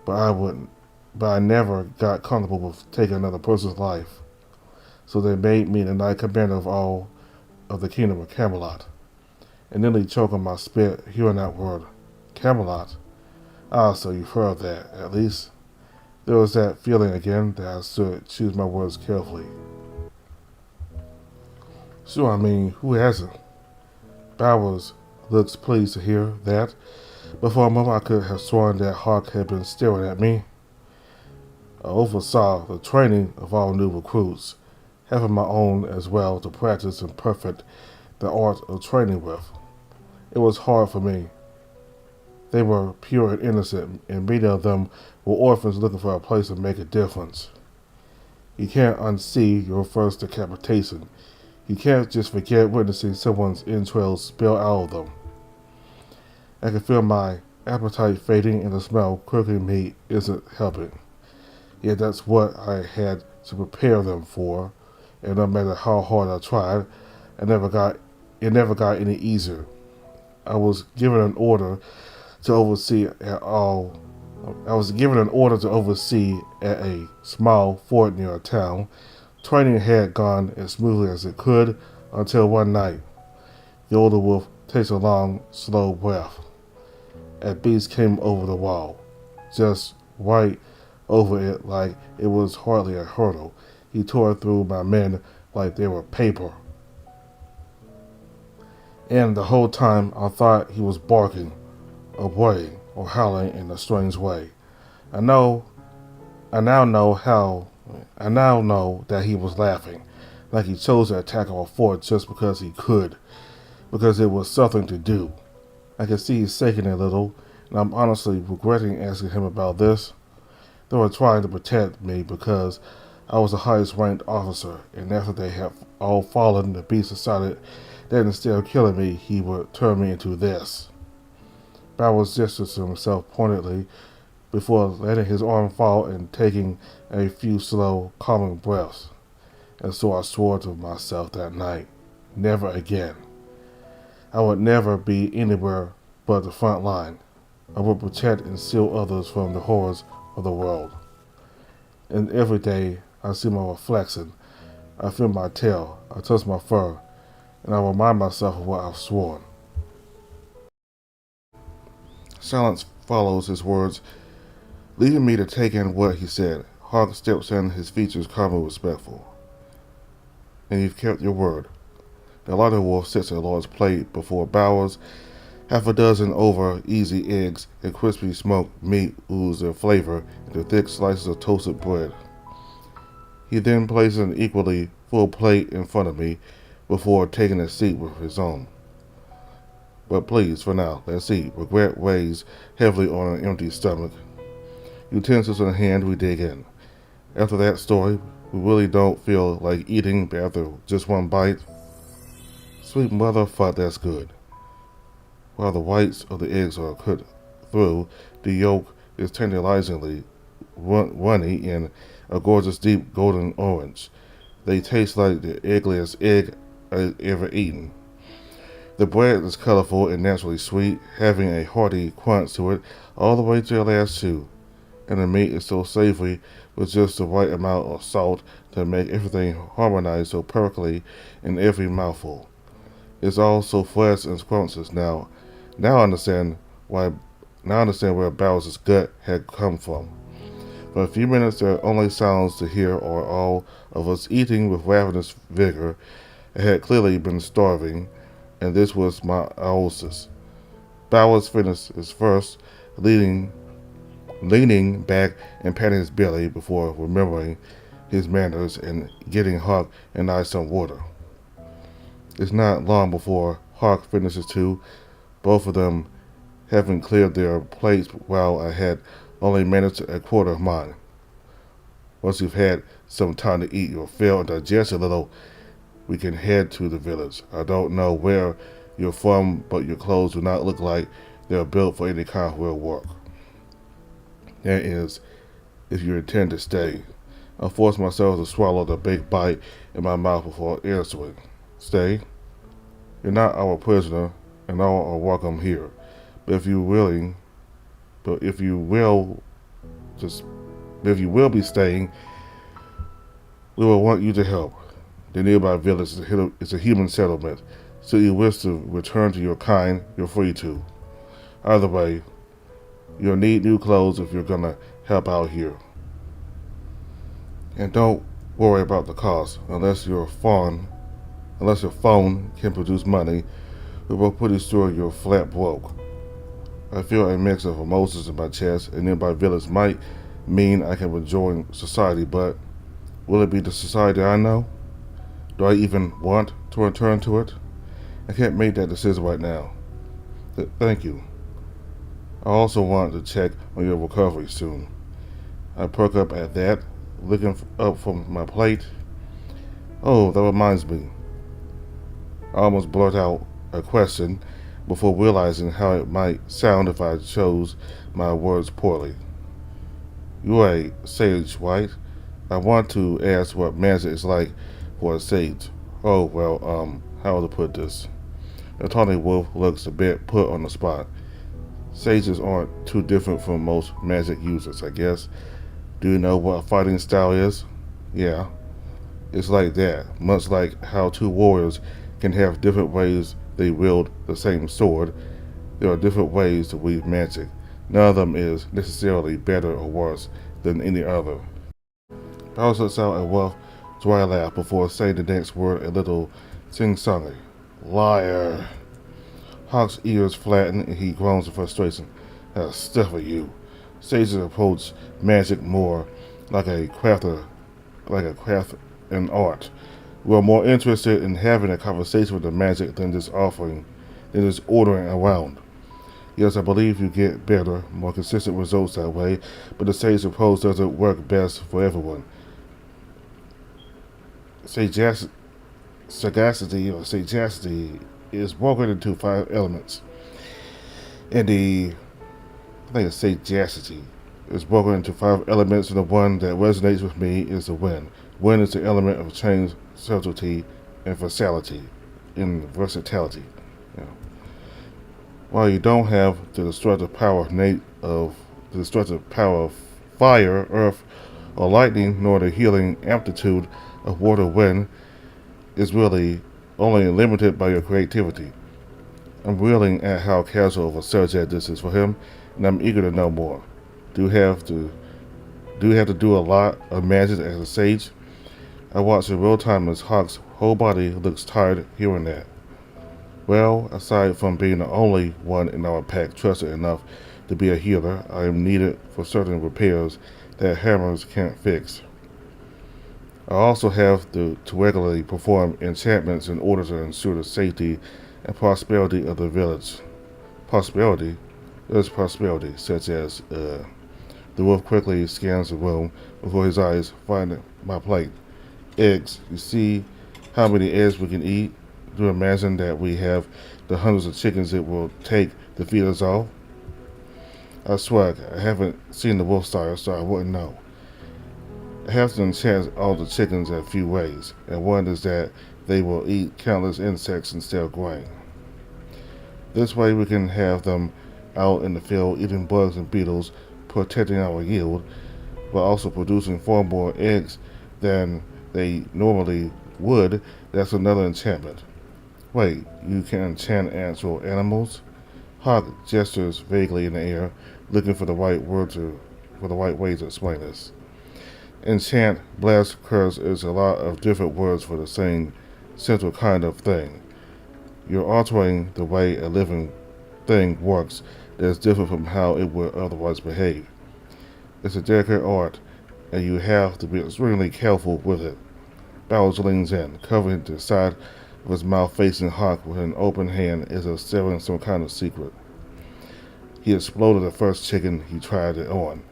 but I never got comfortable with taking another person's life. So they made me the knight commander of all of the kingdom of Camelot. And nearly choke on my spit hearing that word. Camelot? Ah, so you've heard that, at least. There was that feeling again that I should choose my words carefully. Sure, I mean, who hasn't? Bowers looks pleased to hear that, but for a moment I could have sworn that Hawk had been staring at me. I oversaw the training of all new recruits, having my own as well to practice and perfect the art of training with. It was hard for me. They were pure and innocent, and many of them were orphans looking for a place to make a difference. You can't unsee your first decapitation. You can't just forget witnessing someone's entrails spill out of them. I can feel my appetite fading and the smell of cooking meat isn't helping. Yet that's what I had to prepare them for, and no matter how hard I tried, it never got any easier. I was given an order to oversee at a small fort near a town. Training had gone as smoothly as it could until one night. The older wolf takes a long, slow breath. A beast came over the wall, just right over it like it was hardly a hurdle. He tore through my men like they were paper. And the whole time I thought he was barking, or braying, or howling in a strange way. I now know that he was laughing, like he chose to attack our fort just because he could, because it was something to do. I could see he's shaking a little, and I'm honestly regretting asking him about this. They were trying to protect me because I was the highest ranked officer, and after they had all fallen, the beast decided that instead of killing me, he would turn me into this. Bowers gestured to himself pointedly before letting his arm fall and taking a few slow, calming breaths. And so I swore to myself that night, never again. I would never be anywhere but the front line. I would protect and shield others from the horrors of the world. And every day I see my reflection. I feel my tail, I touch my fur, and I remind myself of what I've sworn. Silence follows his words, leaving me to take in what he said. Hawk steps in, his features calm and respectful. And you've kept your word. The larger wolf sits at a large plate before Bowers. Half a dozen over easy eggs and crispy smoked meat ooze their flavor into thick slices of toasted bread. He then places an equally full plate in front of me before taking a seat with his own. But please, for now, let's eat. Regret weighs heavily on an empty stomach. Utensils in hand, we dig in. After that story, we really don't feel like eating, but after just one bite, sweet mother fuck, that's good. While the whites of the eggs are cooked through, the yolk is tantalizingly runny and a gorgeous deep golden orange. They taste like the eggliest egg I've ever eaten. The bread is colorful and naturally sweet, having a hearty crunch to it all the way to the last chew. And the meat is so savory with just the right amount of salt to make everything harmonize so perfectly in every mouthful. It's all so fresh and scrumptious now. Now I understand where Bowser's gut had come from. For a few minutes the only sounds to hear are all of us eating with ravenous vigor. I had clearly been starving, and this was my oasis. Bowers finished his first, leaning back and patting his belly before remembering his manners and getting Hawk and I some water. It's not long before Hawk finishes too, both of them having cleared their plates while I had only managed a quarter of mine. Once you've had some time to eat your fill and digest a little, we can head to the village. I don't know where you're from, but your clothes do not look like they're built for any kind of real work. That is, if you intend to stay. I forced myself to swallow the big bite in my mouth before answering. Stay? You're not our prisoner, and all are welcome here. But if you will be staying, we will want you to help. The nearby village is a human settlement, so you wish to return to your kind, you're free to. Either way, you'll need new clothes if you're gonna help out here. And don't worry about the cost, unless your phone can produce money, we're pretty sure you're flat broke. I feel a mix of emotions in my chest. A nearby village might mean I can rejoin society, but will it be the society I know? Do I even want to return to it? I can't make that decision right now. Thank you. I also want to check on your recovery soon. I perk up at that, looking up from my plate. Oh, that reminds me. I almost blurt out a question before realizing how it might sound if I chose my words poorly. You're a sage, right? I want to ask what magic is like for a sage. Oh, well, how to put this? The tawny wolf looks a bit put on the spot. Sages aren't too different from most magic users, I guess. Do you know what a fighting style is? Yeah. It's like that, much like how two warriors can have different ways they wield the same sword. There are different ways to weave magic. None of them is necessarily better or worse than any other. Bowser lets out a rough, dry laugh before saying the next word a little sing-songy. Liar. Hawk's ears flatten and he groans in frustration. How stiff are you? Sages approach magic more like a craft and art. We are more interested in having a conversation with the magic than just ordering around. Yes, I believe you get better, more consistent results that way, but the sage approach doesn't work best for everyone. Sagacity is broken into 5 elements. And sagacity is broken into 5 elements, and the one that resonates with me is the wind. Wind is the element of change, subtlety, and versatility. Yeah. While you don't have the destructive power of fire, earth, or lightning, nor the healing amplitude of water, wind is really only limited by your creativity. I'm reeling at how casual of a subject this is for him, and I'm eager to know more. Do you have to do a lot of magic as a sage? I watch in real time as Hawk's whole body looks tired hearing that. Well, aside from being the only one in our pack trusted enough to be a healer, I am needed for certain repairs that hammers can't fix. I also have to regularly perform enchantments in order to ensure the safety and prosperity of the village. Prosperity? There's prosperity, such as, the wolf quickly scans the room before his eyes find my plate. Eggs. You see how many eggs we can eat? Do you imagine that we have the hundreds of chickens it will take to feed us all? I swear, I haven't seen the wolf sire, so I wouldn't know. I have to enchant all the chickens in a few ways, and one is that they will eat countless insects instead of grain. This way we can have them out in the field eating bugs and beetles, protecting our yield, but also producing far more eggs than they normally would. That's another enchantment. Wait, you can enchant ants or animals? Hawk gestures vaguely in the air, looking for the right way to explain this. Enchant, blast, curse is a lot of different words for the same central kind of thing. You're altering the way a living thing works that is different from how it would otherwise behave. It's a delicate art, and you have to be extremely careful with it. Bowers leans in, covering the side of his mouth facing Hawk with an open hand as if severing some kind of secret. He exploded the first chicken he tried it on.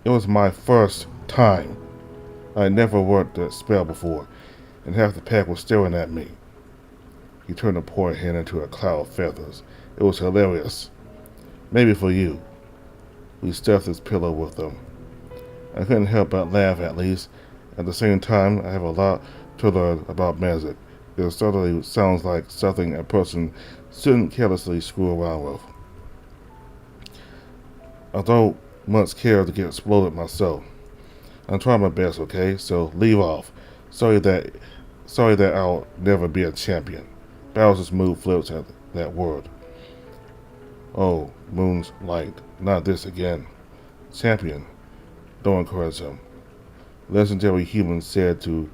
It was my first time. I had never worked that spell before, and half the pack was staring at me. He turned the poor hand into a cloud of feathers. It was hilarious. Maybe for you. We stuffed his pillow with them. I couldn't help but laugh at least. At the same time, I have a lot to learn about magic. It certainly sounds like something a person shouldn't carelessly screw around with. I don't much care to get exploded myself. I'm trying my best, okay? So leave off. Sorry that I'll never be a champion. Bowser's mood flips at that word. Oh, Moon's light. Not this again. Champion. Don't encourage him. Legendary humans said to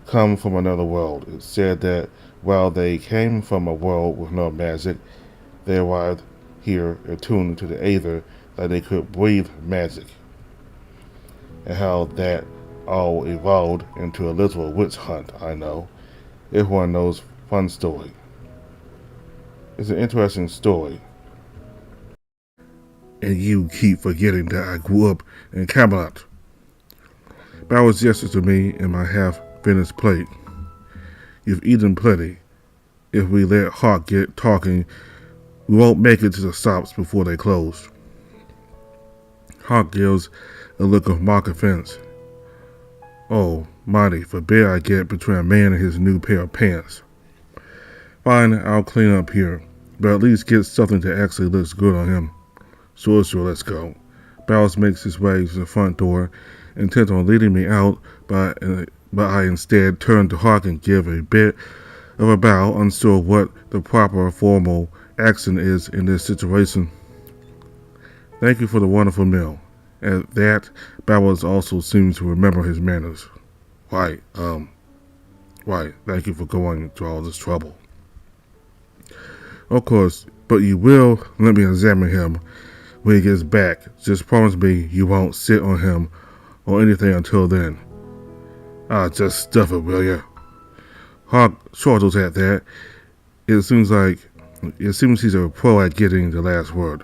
come from another world. It said that while they came from a world with no magic, they arrived here attuned to the aether that they could breathe magic. And how that all evolved into a literal witch hunt, I know. Everyone knows fun story. It's an interesting story. And you keep forgetting that I grew up in Camelot. Bowers gestures to me in my half-finished plate. You've eaten plenty. If we let Hawk get talking, we won't make it to the shops before they close. Hawk gives a look of mock offense. Oh, mighty forbid I get between a man and his new pair of pants. Fine, I'll clean up here, but at least get something that actually looks good on him. Sure, let's go. Bowers makes his way to the front door, intent on leading me out, but I instead turn to Hawk and give a bit of a bow, unsure what the proper formal action is in this situation. Thank you for the wonderful meal. At that, Bowers also seems to remember his manners. Right, thank you for going to all this trouble. Of course, but you will let me examine him when he gets back. Just promise me you won't sit on him or anything until then. Just stuff it, will ya? Hawk chortles at that. It seems he's a pro at getting the last word.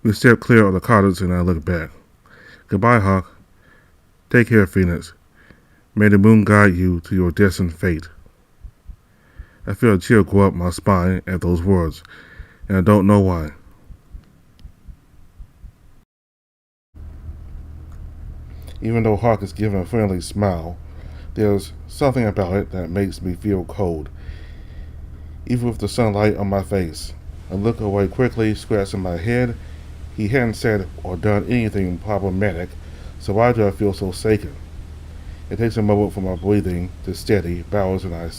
We step clear of the cottage and I look back. Goodbye, Hawk. Take care, Phoenix. May the moon guide you to your destined fate. I feel a chill go up my spine at those words, and I don't know why. Even though Hawk is giving a friendly smile, there's something about it that makes me feel cold, even with the sunlight on my face. I look away quickly, scratching my head. He hadn't said or done anything problematic, so why do I feel so shaken? It takes a moment for my breathing to steady. Bowers and I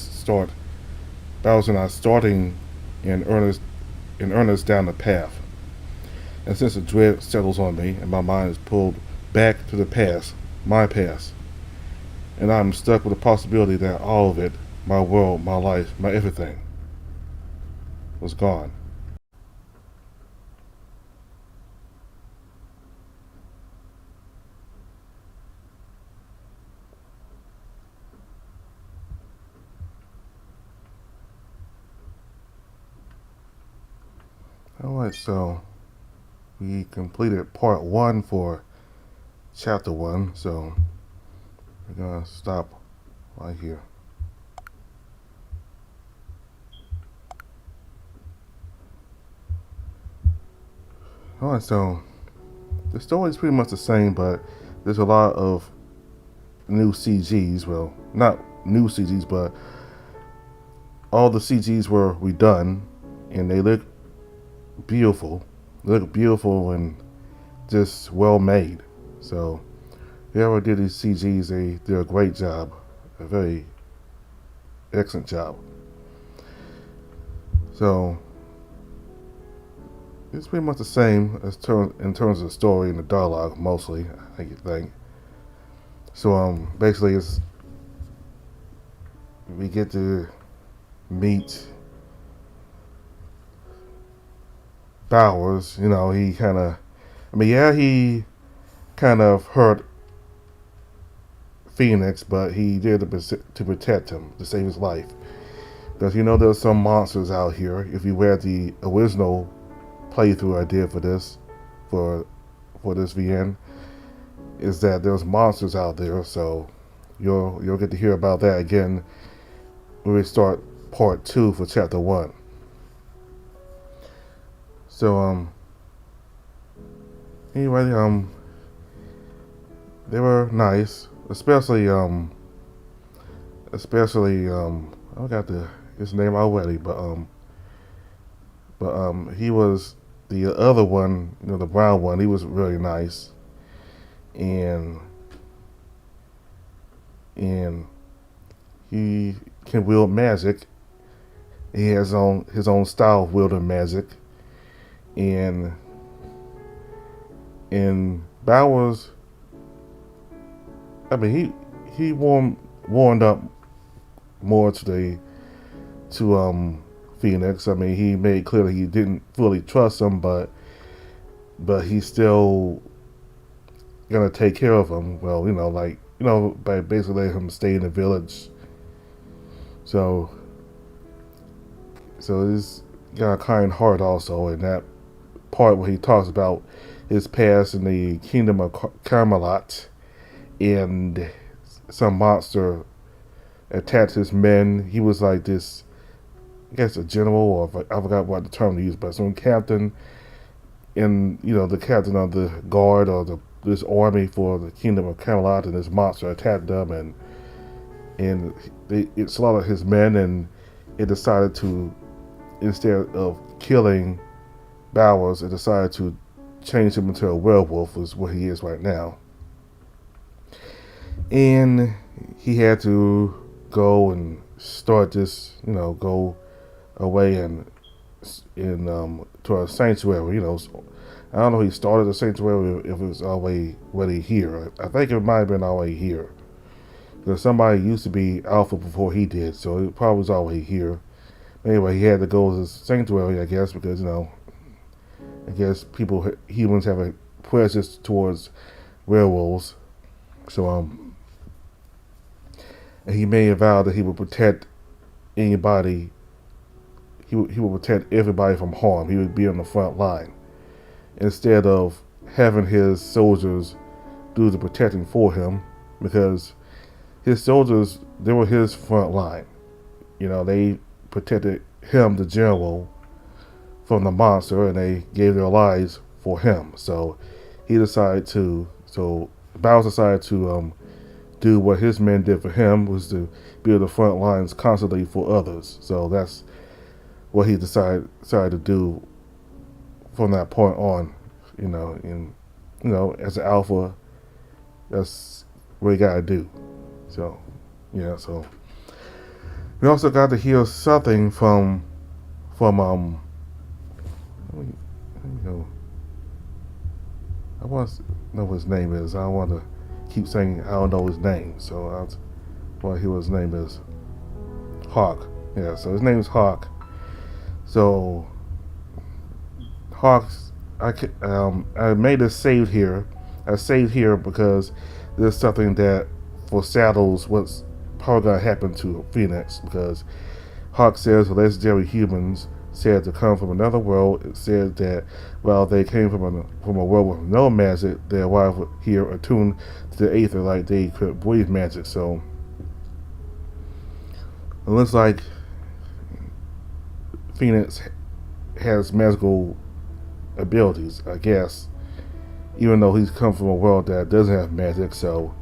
starting in earnest down the path. And since the dread settles on me and my mind is pulled back to the past, my past, and I'm stuck with the possibility that all of it, my world, my life, my everything, was gone. Alright, so we completed part one for chapter one, so we're gonna stop right here. Alright, so the story is pretty much the same, but there's a lot of new CGs. Well, not new CGs, but all the CGs were redone, and they look beautiful. They look beautiful and just well made. So whoever did these CGs, they did a great job, a very excellent job. So it's pretty much the same as in terms of the story and the dialogue, mostly, I think. So basically, it's we get to meet Bowers. You know, he kind of, I mean, yeah, he kind of hurt Phoenix, but he did to protect him, to save his life. Because you know there's some monsters out here. If you read the original playthrough I did for for this VN, is that there's monsters out there. So you'll get to hear about that again when we start part two for chapter one. So anyway, they were nice, especially I got his name already, but he was the other one, you know, the brown one. He was really nice, and and he can wield magic. He has his own style of wielding magic, and Bowers, I mean, he warmed up more to Phoenix. I mean, he made clear that he didn't fully trust him, but he's still gonna take care of him. Well, by basically letting him stay in the village. So he's got a kind heart also in that part where he talks about his past in the kingdom of Camelot, and some monster attacked his men. He was like this, I guess, a general, or I forgot what the term to use, but some captain, and the captain of the guard or this army for the kingdom of Camelot, and this monster attacked them, and it slaughtered his men, and it decided to, instead of killing Bowers, it decided to change him into a werewolf, is what he is right now. And he had to go and start this, go away and to a sanctuary. I don't know if he started a sanctuary, if it was already here. I think it might have been already here, because somebody used to be Alpha before he did, so it probably was already here. Anyway, he had to go to the sanctuary, I guess, because I guess humans have a prejudice towards werewolves. So and he made a vow that he would protect anybody. He would protect everybody from harm. He would be on the front line instead of having his soldiers do the protecting for him, because his soldiers, they were his front line. They protected him, the general, from the monster, and they gave their lives for him. So Bowers decided to do what his men did for him, was to be on the front lines constantly for others. So that's what he decided to do from that point on. As an alpha, that's what you gotta do. So so we also got to hear something from let me go. I want to know what his name is. I don't want to keep saying I don't know his name. So I want to hear what his name is. Hawk. Yeah. So his name is Hawk. So Hawks. I made a save here. I saved here because there's something that foreshadows what's probably gonna happen to Phoenix because Hawk says the legendary humans said to come from another world. It said that while they came from a world with no magic, they arrived here attuned to the aether like they could breathe magic. So it looks like Phoenix has magical abilities, I guess, even though he's come from a world that doesn't have magic. So,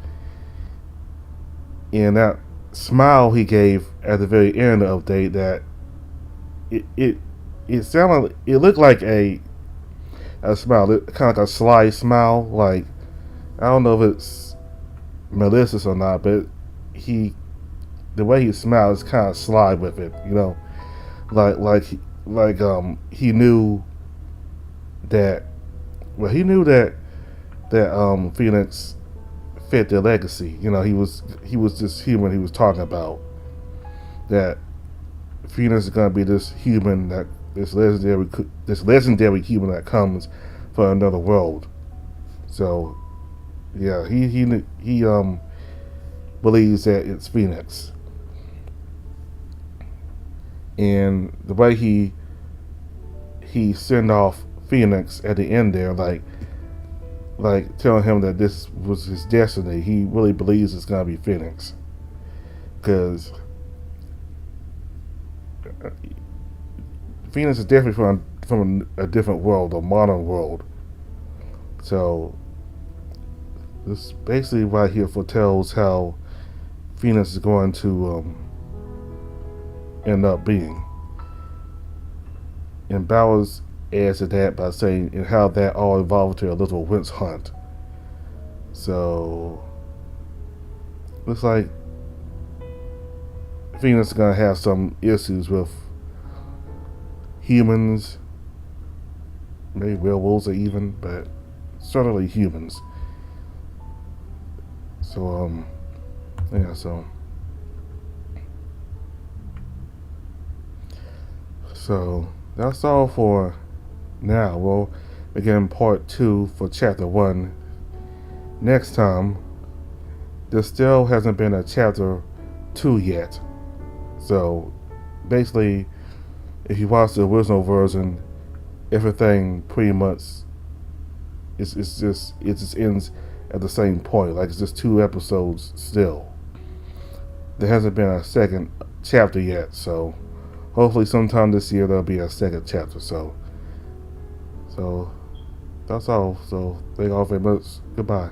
in that smile he gave at the very end of the update, that it sounded, it looked like a smile, kind of like a sly smile. Like, I don't know if it's malicious or not, but he, the way he smiled is kind of sly with it, you know, he knew that, well, he knew that Phoenix fit their legacy. You know, he was this human he was talking about. That Phoenix is gonna be this human, that this legendary human that comes from another world. So yeah, he believes that it's Phoenix, and the way he sent off Phoenix at the end there, like telling him that this was his destiny. He really believes it's gonna be Phoenix, because Phoenix is definitely from a different world, a modern world. So this basically right here foretells how Phoenix is going to end up being. And Bowers adds to that by saying, and how that all evolved to a little wince hunt. So looks like Phoenix is gonna have some issues with humans, maybe werewolves or even, but certainly humans. So yeah, so that's all for now. We'll begin part 2 for chapter 1 next time. There still hasn't been a chapter 2 yet. So basically, if you watch the original version, everything pretty much it just ends at the same point. Like, it's just 2 episodes still. There hasn't been a second chapter yet, so hopefully sometime this year there'll be a second chapter. So that's all. So thank you all very much. Goodbye.